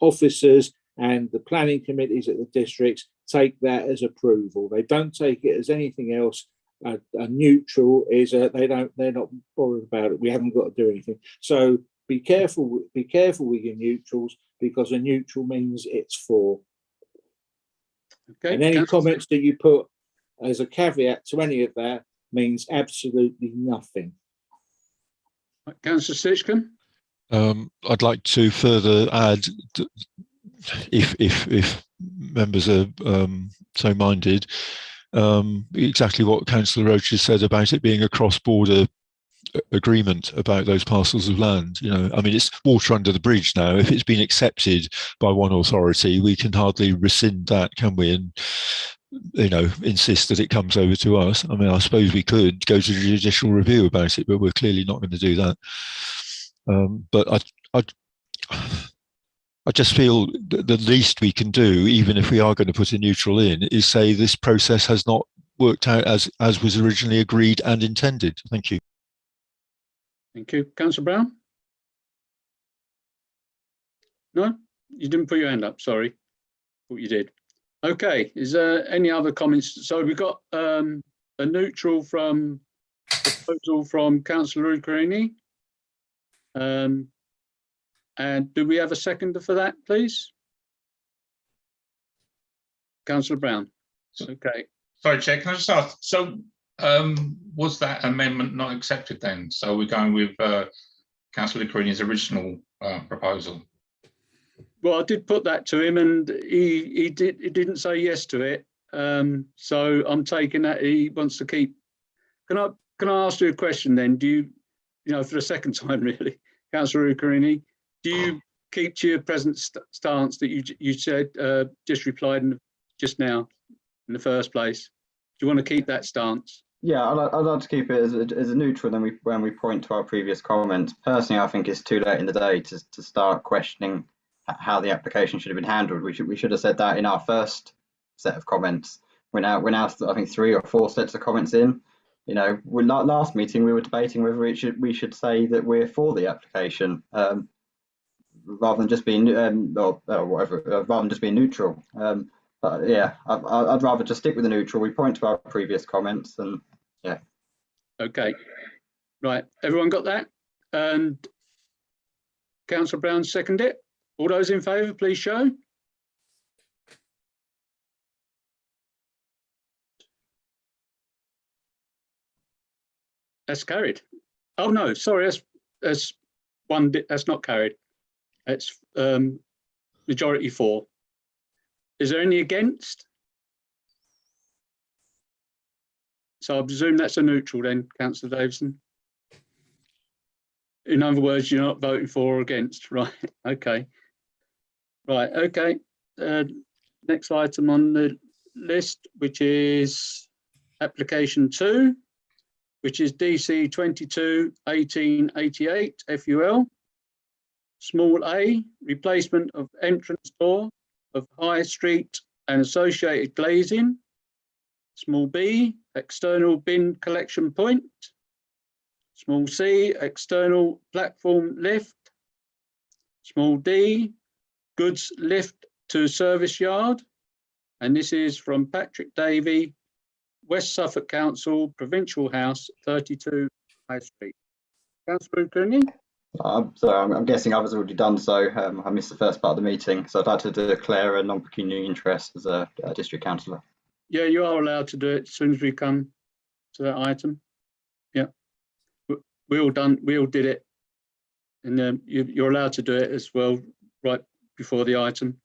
officers and the planning committees at the districts take that as approval. They don't take it as anything else. A neutral is they're not bothered about it. We haven't got to do anything. So be careful with your neutrals, because a neutral means it's for. Okay. And any comments that you put as a caveat to any of that means absolutely nothing. Councillor Sitchcombe. I'd like to further add, if members are so minded, exactly what Councillor Roach has said about it being a cross-border agreement about those parcels of land. I mean, it's water under the bridge now. If it's been accepted by one authority, we can hardly rescind that, can we? And insist that it comes over to us. I mean, I suppose we could go to judicial review about it, but we're clearly not going to do that. But I just feel that the least we can do, even if we are going to put a neutral in, is say this process has not worked out as was originally agreed and intended. Thank you. Thank you. Councillor Brown? No? You didn't put your hand up, sorry. Thought you did. Okay, is there any other comments? So we've got a neutral from proposal from Councillor Lucarini. And do we have a seconder for that, please? Councillor Brown. Okay. Sorry, Chair, can I just ask, so was that amendment not accepted then? So we're going with Councillor Lucarini's original proposal? Well, I did put that to him, and he didn't say yes to it. So I'm taking that he wants to keep. Can I ask you a question then? Do you, for the second time really, Councillor Lucarini, do you keep to your present stance that you said just replied just now in the first place? Do you want to keep that stance? Yeah, I'd like to keep it as a neutral. Then when we point to our previous comments, personally, I think it's too late in the day to start questioning how the application should have been handled. We should have said that in our first set of comments. We're now I think 3 or 4 sets of comments in. Last meeting we were debating whether we should say that we're for the application rather than just being rather than just being neutral. But yeah, I'd rather just stick with the neutral. We point to our previous comments, and yeah. Okay, right. Everyone got that? And Councillor Brown seconded it. All those in favour, please show. That's carried. Oh no, sorry, that's one. That's not carried. It's majority 4. Is there any against? So I presume that's a neutral then, Councillor Davison. In other words, you're not voting for or against, right? Okay. Right, okay. Next item on the list, which is application 2, which is DC 221888 FUL. Small a, replacement of entrance door of High Street and associated glazing. Small b, external bin collection point. Small c, external platform lift. Small d, goods lift to service yard. And this is from Patrick Davey, West Suffolk Council, Provincial House, 32 High Street. Councillor Cooney? So I'm guessing others have already done so. I missed the first part of the meeting, so I'd like to declare a non-pecuniary interest as a district councillor. Yeah, you are allowed to do it as soon as we come to that item. Yeah, we all did it, and you're allowed to do it as well right before the item.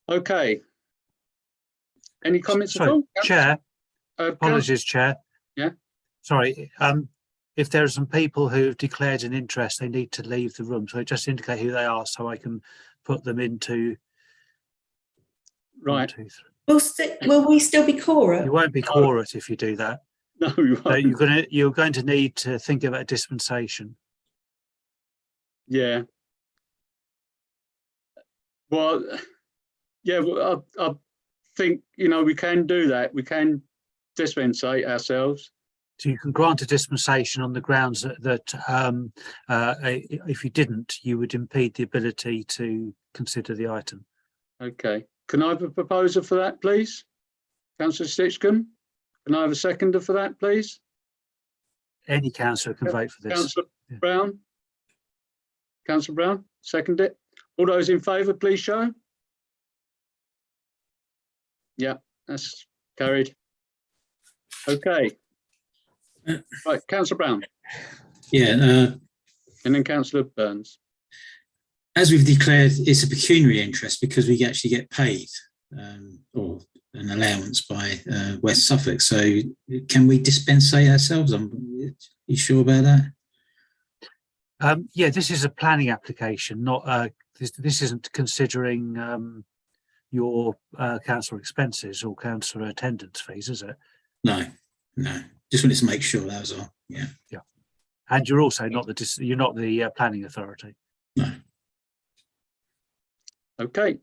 Okay. Any comments at all? Chair, apologies, Chair. Yeah. Sorry, if there are some people who've declared an interest, they need to leave the room. So just indicate who they are so I can put them into. Right. 1, 2, 3. Will we still be quorate? You won't be quorate if you do that. No, you So won't. you're going to need to think about dispensation. Yeah. Well, yeah, well, I think, you know, we can do that. We can dispensate ourselves. So you can grant a dispensation on the grounds that if you didn't, you would impede the ability to consider the item. Okay. Can I have a proposer for that, please? Councillor Stitchcombe? Can I have a seconder for that, please? Any councillor can vote for this. Councillor Yeah. Brown? Councillor Brown, second it. All those in favour, please show. Yeah, that's carried. Okay. Right, Councillor Brown. Yeah, And then Councillor Burns. as we've declared, it's a pecuniary interest because we actually get paid or an allowance by West Suffolk. So can we dispensate ourselves? Are you sure about that? Yeah, this is a planning application, not this isn't considering your council expenses or council attendance fees, is it? No. Just wanted to make sure that was all. Yeah. And you're also not the planning authority. No. Okay.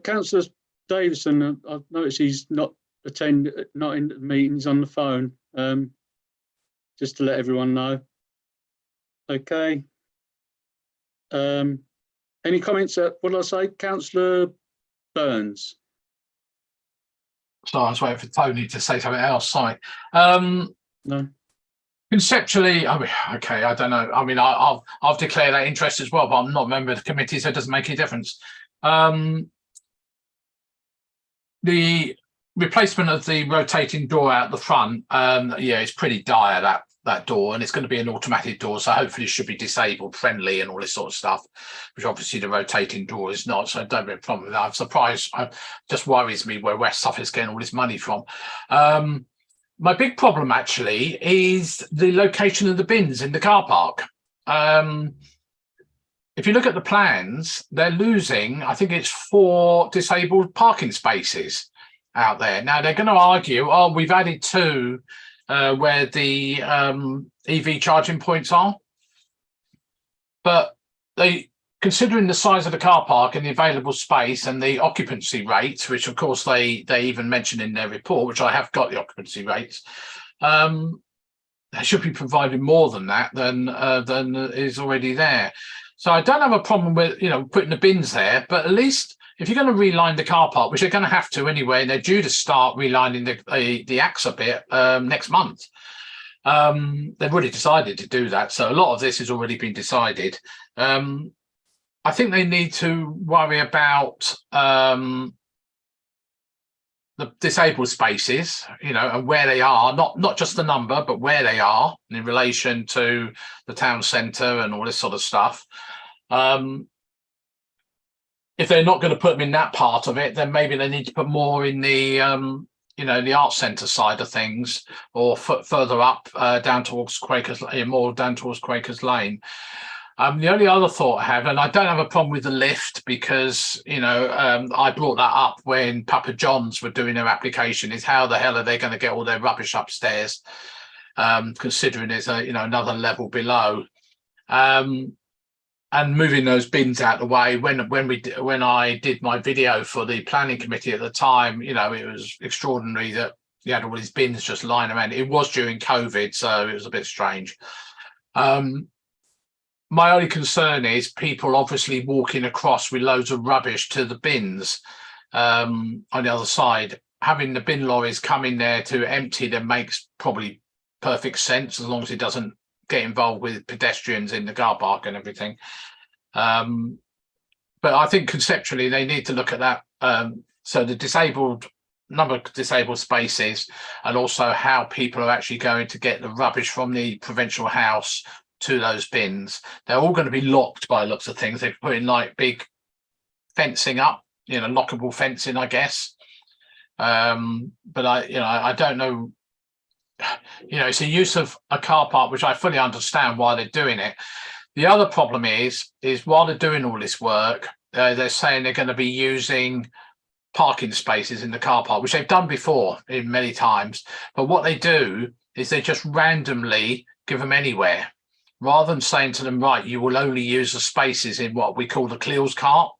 Councillor Davison, I've noticed he's not in the meetings on the phone. Just to let everyone know. Okay. Any comments? What did I say? Councillor Burns. So I was waiting for Tony to say something else. Sorry. No. Conceptually, I mean, okay, I don't know. I mean, I've declared that interest as well, but I'm not a member of the committee, so it doesn't make any difference. The replacement of the rotating door out the front, yeah, it's pretty dire, that door, and it's going to be an automatic door, so hopefully it should be disabled friendly and all this sort of stuff, which obviously the rotating door is not, so don't be a problem with that. I'm surprised. It just worries me where West Suffolk's getting all this money from. My big problem actually is the location of the bins in the car park. If you look at the plans, they're losing, I think it's 4 disabled parking spaces out there. Now they're going to argue, oh, we've added 2 where the EV charging points are. But considering the size of the car park and the available space and the occupancy rates, which of course they even mentioned in their report, which I have got the occupancy rates, they should be providing more than that than is already there. So I don't have a problem with, you know, putting the bins there, but at least if you're going to reline the car park, which they're going to have to anyway, and they're due to start relining the AXA bit next month. They've already decided to do that. So a lot of this has already been decided. I think they need to worry about the disabled spaces, you know, and where they are, not just the number, but where they are in relation to the town centre and all this sort of stuff. If they're not going to put them in that part of it, then maybe they need to put more in the, you know, the arts centre side of things, or further up down towards Quakers, more down towards Quakers Lane. The only other thought I have, and I don't have a problem with the lift because, you know, I brought that up when Papa John's were doing their application, is how the hell are they going to get all their rubbish upstairs, considering there's you know, another level below. And moving those bins out the way. When I did my video for the planning committee at the time, you know, it was extraordinary that you had all these bins just lying around. It was during COVID, so it was a bit strange. My only concern is people obviously walking across with loads of rubbish to the bins on the other side. Having the bin lorries come in there to empty them makes probably perfect sense, as long as it doesn't get involved with pedestrians in the car park and everything. But I think conceptually they need to look at that. So the number of disabled spaces, and also how people are actually going to get the rubbish from the provincial house to those bins. They're all going to be locked by lots of things. They've put in like big fencing up, you know, lockable fencing, I guess. But I don't know. It's a use of a car park, which I fully understand why they're doing it. The other problem is while they're doing all this work, they're saying they're going to be using parking spaces in the car park, which they've done before in many times. But what they do is they just randomly give them anywhere, rather than saying to them, right, you will only use the spaces in what we call the Cleals part,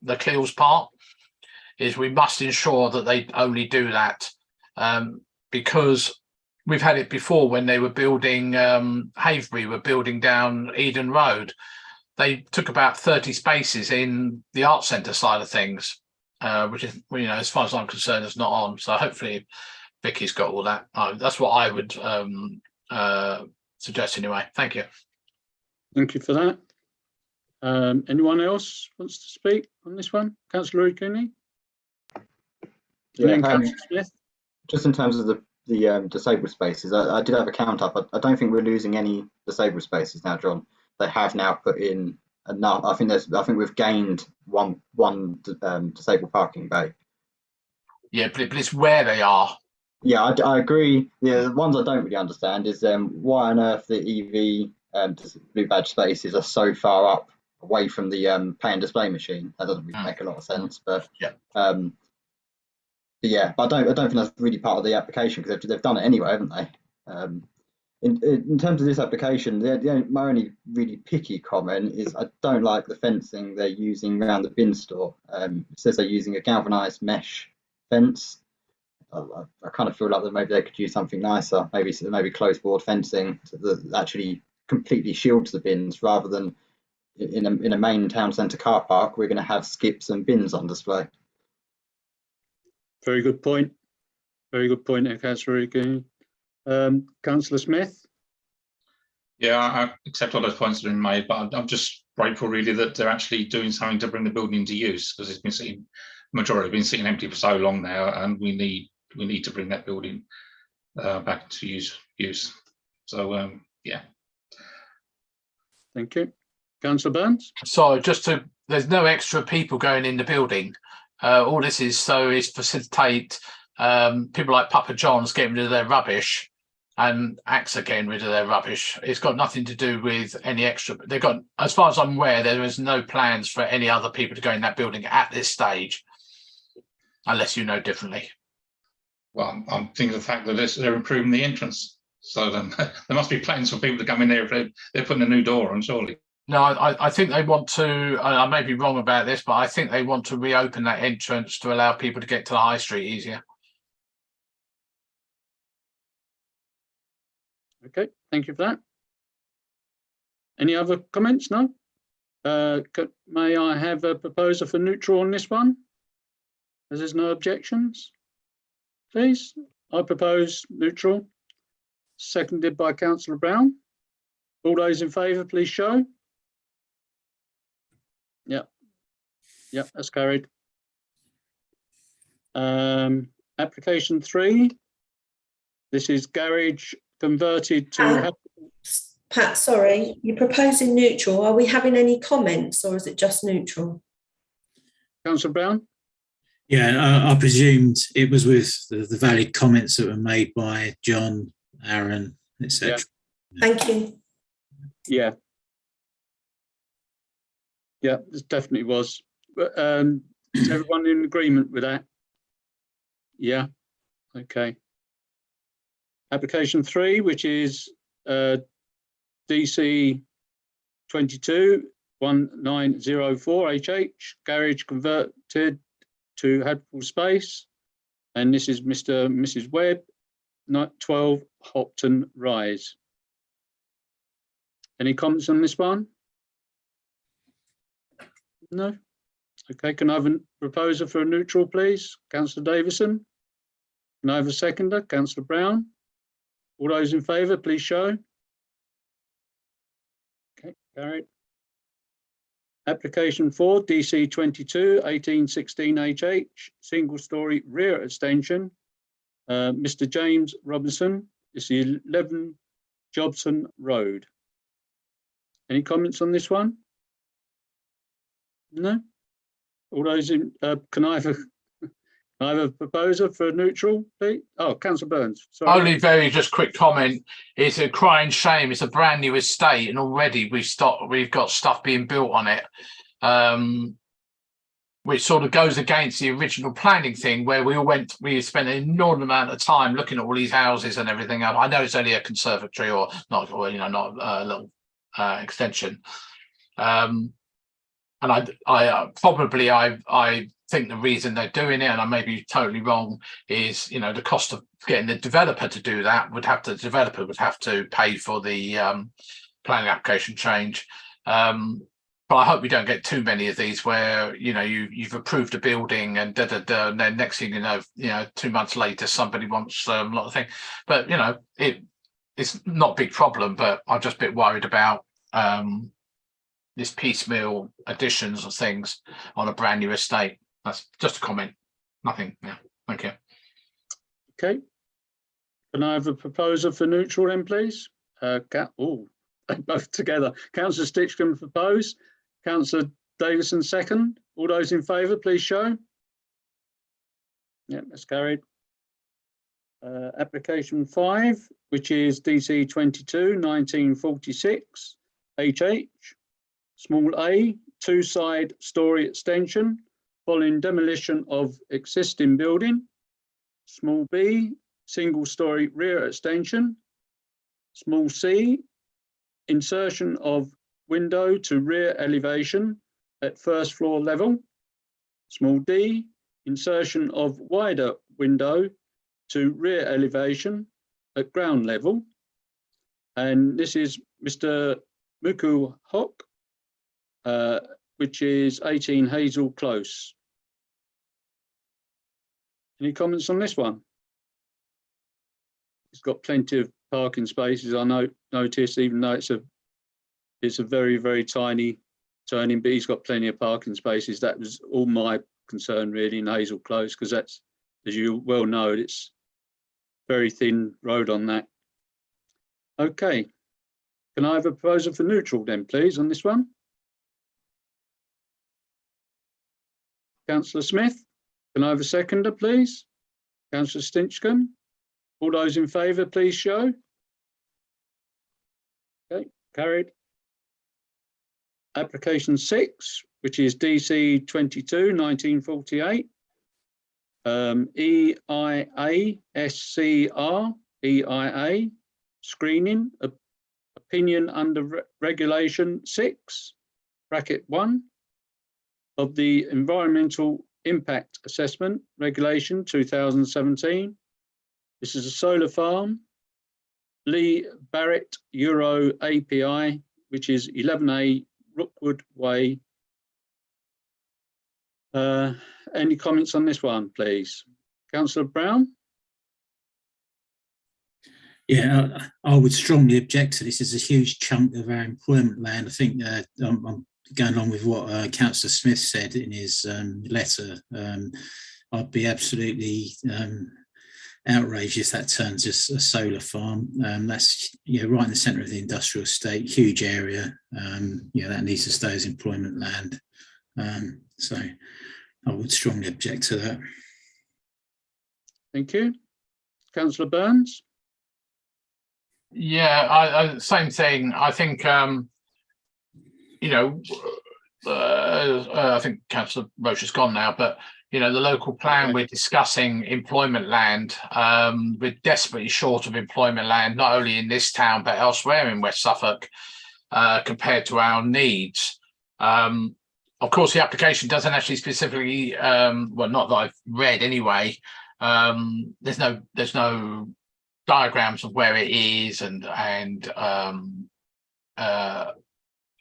is we must ensure that they only do that, because we've had it before when they were building Haverhill, were building down Eden Road. They took about 30 spaces in the art centre side of things, which is, as far as I'm concerned, is not on. So hopefully Vicky's got all that. That's what I would suggest anyway. Thank you. Thank you for that. Anyone else wants to speak on this one? Councillor Cooney? Yeah, Councillor Smith? just in terms of the disabled spaces, I did have a count up. I don't think we're losing any disabled spaces now, John. They have now put in enough. I think we've gained one disabled parking bay. Yeah, but it's where they are. Yeah, I agree. The ones I don't really understand is why on earth the EV blue badge spaces are so far up away from the pay and display machine. That doesn't really make a lot of sense. But yeah, but I don't think that's really part of the application, because they've done it anyway, haven't they? In terms of this application, my only really picky comment is I don't like the fencing they're using around the bin store. It says they're using a galvanised mesh fence. I kind of feel like that maybe they could use something nicer, maybe closed board fencing that actually completely shields the bins, rather than in a main town centre car park we're going to have skips and bins on display. Very good point. Very good point, Councillor Cooney. Councillor Smith? Yeah, I accept all those points that have been made, but I'm just grateful really that they're actually doing something to bring the building into use, because it's been sitting, majority been sitting empty for so long now, and we need to bring that building back to use. So yeah. Thank you. Councillor Burns? So there's no extra people going in the building. All this is facilitate people like Papa John's getting rid of their rubbish, and AXA getting rid of their rubbish. It's got nothing to do with any extra. They've got, as far as I'm aware, there is no plans for any other people to go in that building at this stage, unless you know differently. Well, I'm thinking of the fact that they're improving the entrance, so then there must be plans for people to come in there if they're putting a new door on, surely. No, I think they want to, I may be wrong about this, but I think they want to reopen that entrance to allow people to get to the high street easier. Okay, thank you for that. Any other comments? No? May I have a proposer for neutral on this one? As there's no objections, please. I propose neutral, seconded by Councillor Brown. All those in favour, please show. Yep, that's carried. Application 3. This is garage converted to. Pat, sorry, you're proposing neutral. Are we having any comments, or is it just neutral? Councillor Brown? Yeah, I presumed it was with the valid comments that were made by John, Aaron, etc. Yeah. Thank you. Yeah, this definitely was. But is everyone in agreement with that? Yeah, okay. Application 3, which is DC 22-1904 HH, garage converted to habitable space. And this is Mr. and Mrs. Webb, 12 Hopton Rise. Any comments on this one? No? Okay, can I have a proposer for a neutral, please? Councillor Davison. Can I have a seconder? Councillor Brown. All those in favour, please show. Okay, carried. Application 4, DC 22-1816 HH, single storey rear extension. Mr. James Robinson, this is 11 Jobson Road. Any comments on this one? No? All those in, can I have I have a proposer for neutral, please. Oh, Councillor Burns, sorry. Only very just quick comment. It's a crying shame. It's a brand new estate, and already we've got stuff being built on it, which sort of goes against the original planning thing, where we spent an inordinate amount of time looking at all these houses and everything. I know it's only a conservatory or not, or not a little extension. And I think the reason they're doing it, and I may be totally wrong, is the cost of getting the developer to do that the developer would have to pay for the planning application change. But I hope we don't get too many of these where you've approved a building and and then next thing you know 2 months later somebody wants a lot of things. But it's not a big problem, but I'm just a bit worried about this piecemeal additions of things on a brand new estate. That's just a comment. Nothing. Yeah. Thank you. Okay. Can I have a proposer for neutral then, please? Both together. Councillor Stitchcombe propose. Councillor Davison second. All those in favour, please show. Yeah, that's carried. Application 5, which is DC 22/1946, HH, small a, two-side storey extension following demolition of existing building. Small b, single-storey rear extension. Small c, insertion of window to rear elevation at first floor level. Small d, insertion of wider window to rear elevation at ground level. And this is Mr. Muku Hock, which is 18 Hazel Close. Any comments on this one? It's got plenty of parking spaces, I notice, even though it's a very, very tiny turning, but he's got plenty of parking spaces. That was all my concern really in Hazel Close, because that's, as you well know, it's very thin road on that. Okay, can I have a proposal for neutral then, please, on this one? Councillor Smith, can I have a seconder, please? Councillor Stinchcombe. All those in favour, please show. Okay, carried. Application 6, which is DC 22/1948, EIA SCR EIA screening opinion under regulation 6(1) of the environmental impact assessment regulation 2017. This is a solar farm, Lee Barrett Euro API, which is 11A Rookwood Way. Any comments on this one, please? Councillor Brown? Yeah, I would strongly object to this. It's a huge chunk of our employment land. I think I'm going along with what Councillor Smith said in his letter. I'd be absolutely outraged if that turns a solar farm. That's right in the centre of the industrial estate, huge area. That needs to stay as employment land. So I would strongly object to that. Thank you. Councillor Burns? Yeah, I same thing. I think I think Councillor Roche has gone now, but the local plan, we're discussing employment land. We're desperately short of employment land, not only in this town but elsewhere in West Suffolk, compared to our needs. Of course, the application doesn't actually specifically, well, not that I've read anyway. There's no diagrams of where it is, and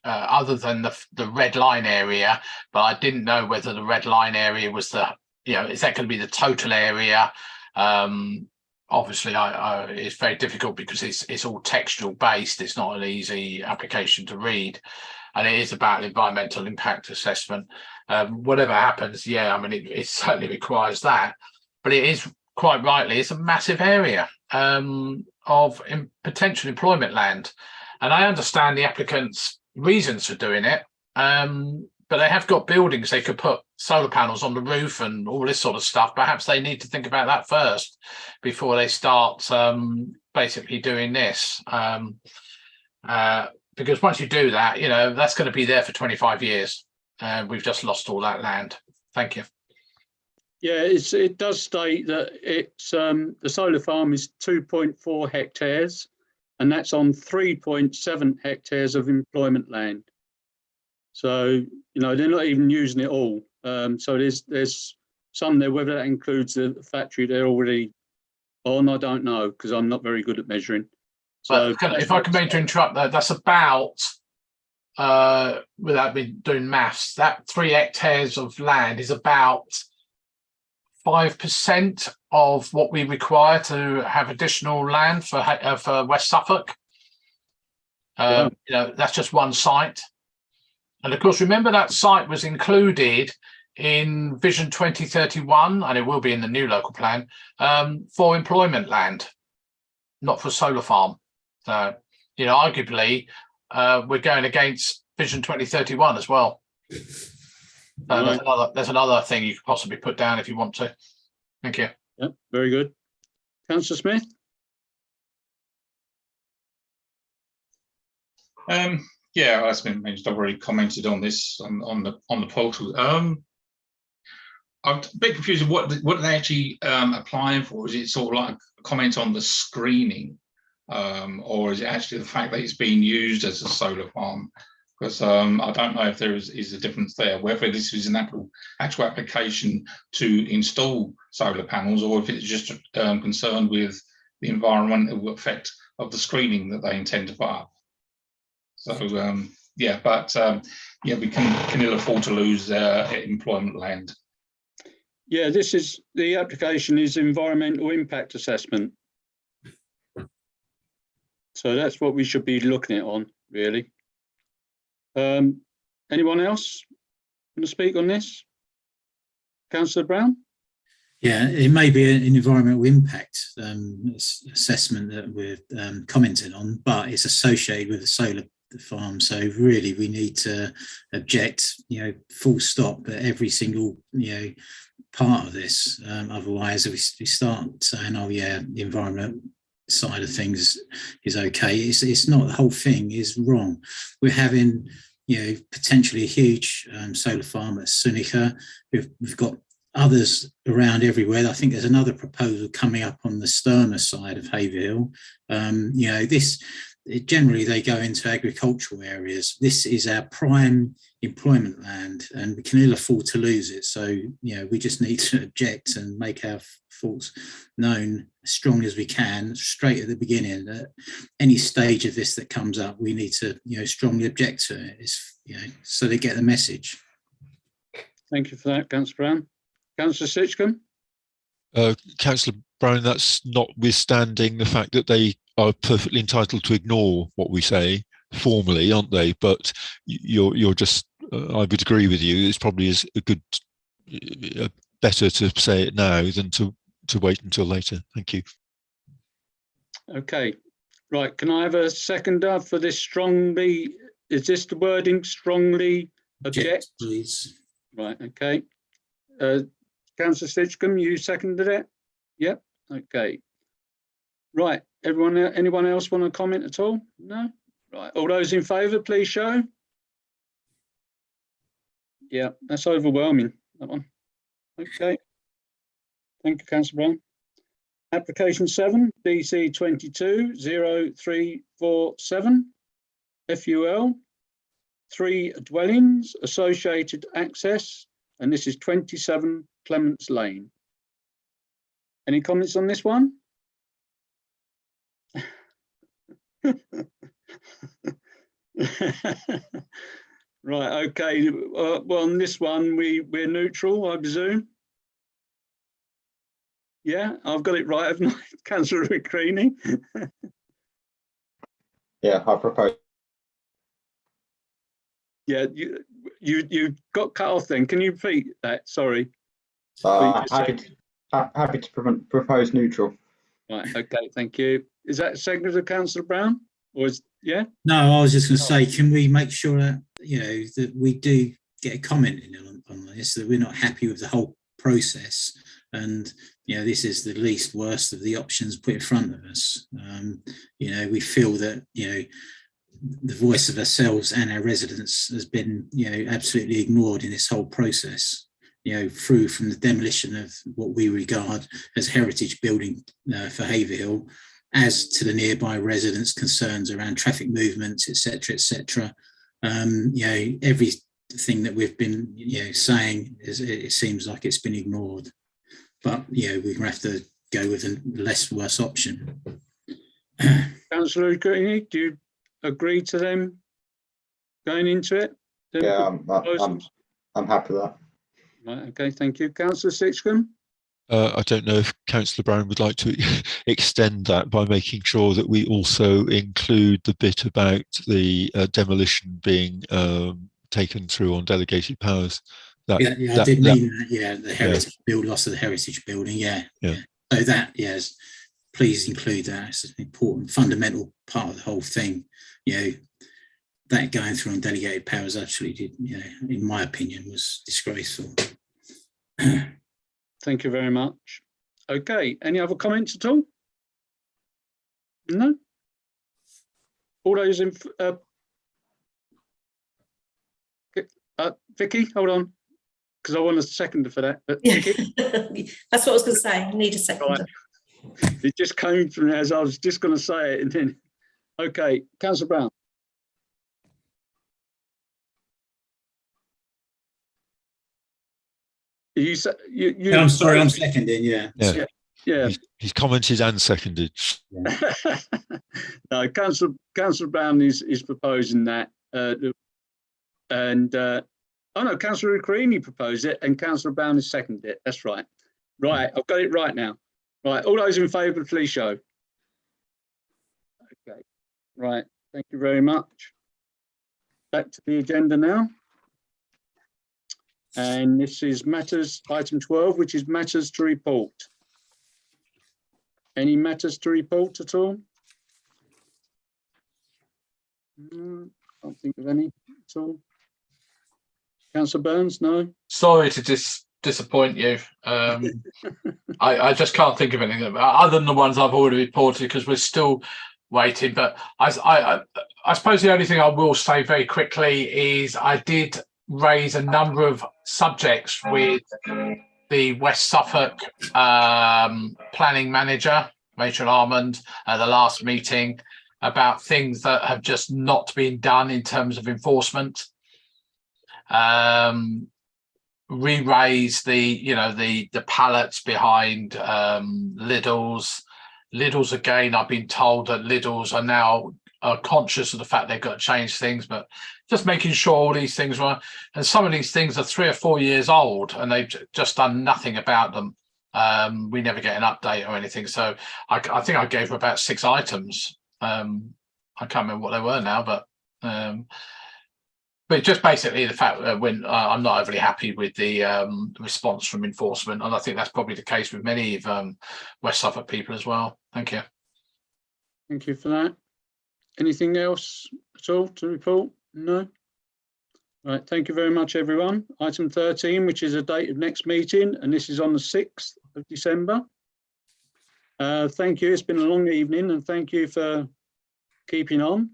other than the red line area, but I didn't know whether the red line area was is that going to be the total area? Obviously, it's very difficult because it's all textual based. It's not an easy application to read, and it is about environmental impact assessment. Whatever happens, yeah, I mean, it certainly requires that, but it is quite rightly, it's a massive area of potential employment land, and I understand the applicant's reasons for doing it, but but they have got buildings they could put solar panels on the roof and all this sort of stuff. Perhaps they need to think about that first before they start basically doing this. Because once you do that, you know, that's going to be there for 25 years. We've just lost all that land. Thank you. Yeah, it does state that it's the solar farm is 2.4 hectares, and that's on 3.7 hectares of employment land. So, you know, they're not even using it all. So there's some there, whether that includes the factory they're already on, I don't know, because I'm not very good at measuring. So if I can to interrupt that, that's about, without me doing maths, that 3 hectares of land is about 5% of what we require to have additional land for West Suffolk. Wow. You know, that's just one site. And of course, remember that site was included in Vision 2031, and it will be in the new local plan, for employment land, not for solar farm. So, you know, arguably, we're going against Vision 2031 as well. Right. There's another thing you could possibly put down if you want to. Thank you. Yeah, very good. Councillor Smith? Yeah, as been mentioned, I've already commented on this on the portal. I'm a bit confused. What are they actually applying for? Is it sort of like a comment on the screening, or is it actually the fact that it's being used as a solar farm? Because I don't know if there is a difference there, whether this is an actual application to install solar panels, or if it's just concerned with the environmental effect of the screening that they intend to put up. So yeah, but yeah, we can ill afford to lose employment land. Yeah, this is the application is environmental impact assessment. So that's what we should be looking at on, really. Anyone else want to speak on this? Councillor Brown? Yeah, it may be an environmental impact assessment that we're commenting on, but it's associated with a solar farm. So really, we need to object, you know, full stop at every single, you know, part of this. Otherwise, we start saying, oh yeah, the environment side of things is okay. It's not. The whole thing is wrong. We're having, you know, potentially a huge solar farm at Sunica. We've got others around everywhere. I think there's another proposal coming up on the Sturmer side of Haverhill. You know, generally they go into agricultural areas. This is our prime employment land, and we can ill afford to lose it. So, you know, we just need to object and make our thoughts known as strong as we can, straight at the beginning. At any stage of this that comes up, we need to, you know, strongly object to it. It's, you know, so they get the message. Thank you for that, Councillor Brown. Councillor Sitchcombe? Councillor Brown, that's notwithstanding the fact that they are perfectly entitled to ignore what we say formally, aren't they? But you're just, I would agree with you, it's probably is a good, better to say it now than to wait until later. Thank you. Okay, right. Can I have a seconder for this strongly? Is this the wording, strongly object? Please. Right, okay. Councillor Sitchcombe, you seconded it? Yep, okay. Right, anyone else want to comment at all? No? Right, all those in favour, please show. Yeah, that's overwhelming, that one. Okay. Thank you, Councillor Brown. Application 7, DC 220347, FUL, 3 dwellings, associated access, and this is 27 Clements Lane. Any comments on this one? Right, okay. Well, on this one, we're neutral, I presume. Yeah, I've got it right, haven't I, Councillor McCreaney? Yeah, I propose. Yeah, you got cut off then. Can you repeat that? Sorry. Happy to propose neutral. Right, okay, thank you. Is that seconded to Councillor Brown? Or is, yeah? No, I was just going to say, can we make sure that, you know, that we do get a comment in on this, that we're not happy with the whole process, and this is the least worst of the options put in front of us. We feel that the voice of ourselves and our residents has been absolutely ignored in this whole process, through from the demolition of what we regard as heritage building for Haverhill, as to the nearby residents' concerns around traffic movements, etc., etc. Everything that we've been saying it seems like it's been ignored, but we're gonna have to go with a less worse option. Councillor Greeny, do you agree to them going into it? Yeah, I'm happy with that. Right, okay, thank you. Councillor Sitchcombe? I don't know if Councillor Brown would like to extend that by making sure that we also include the bit about the demolition being taken through on delegated powers. I did mean that. The heritage build, loss of the heritage building. Yeah. So that, yes, please include that. It's an important, fundamental part of the whole thing. That going through on delegated powers absolutely, in my opinion, was disgraceful. Thank you very much. Okay, any other comments at all? No? All those in... Vicky, hold on, because I want a seconder for that. But Vicky? That's what I was going to say. I need a seconder. Right. It just came from as I was just going to say it, and then... Okay, Councillor Brown. I'm sorry, I'm seconding. Yeah. He's commented and seconded. No, Councillor Brown is proposing that, Councillor Creaney proposed it, and Councillor Brown has seconded it. That's right. Right, I've got it right now. Right, all those in favour, please show. Okay. Right, thank you very much. Back to the agenda now. And this is matters, item 12, which is matters to report. Any matters to report at all? No, can't think of any at all. Councillor Burns, no? Sorry to disappoint you. I just can't think of anything other than the ones I've already reported, because we're still waiting. But I suppose the only thing I will say very quickly is I did raise a number of subjects with the West Suffolk planning manager, Rachel Armand, at the last meeting, about things that have just not been done in terms of enforcement. Re-raise the pallets behind Lidl's. Lidl's, again, I've been told that Lidl's are now conscious of the fact they've got to change things, but just making sure all these things were, and some of these things are 3 or 4 years old and they've just done nothing about them. We never get an update or anything. So I think I gave her about 6 items. I can't remember what they were now, but just basically the fact that when I'm not overly happy with the response from enforcement, and I think that's probably the case with many of West Suffolk people as well. Thank you. Thank you for that. Anything else at all to report? No? Right, thank you very much, everyone. Item 13, which is a date of next meeting, and this is on the 6th of December. Thank you. It's been a long evening, and thank you for keeping on.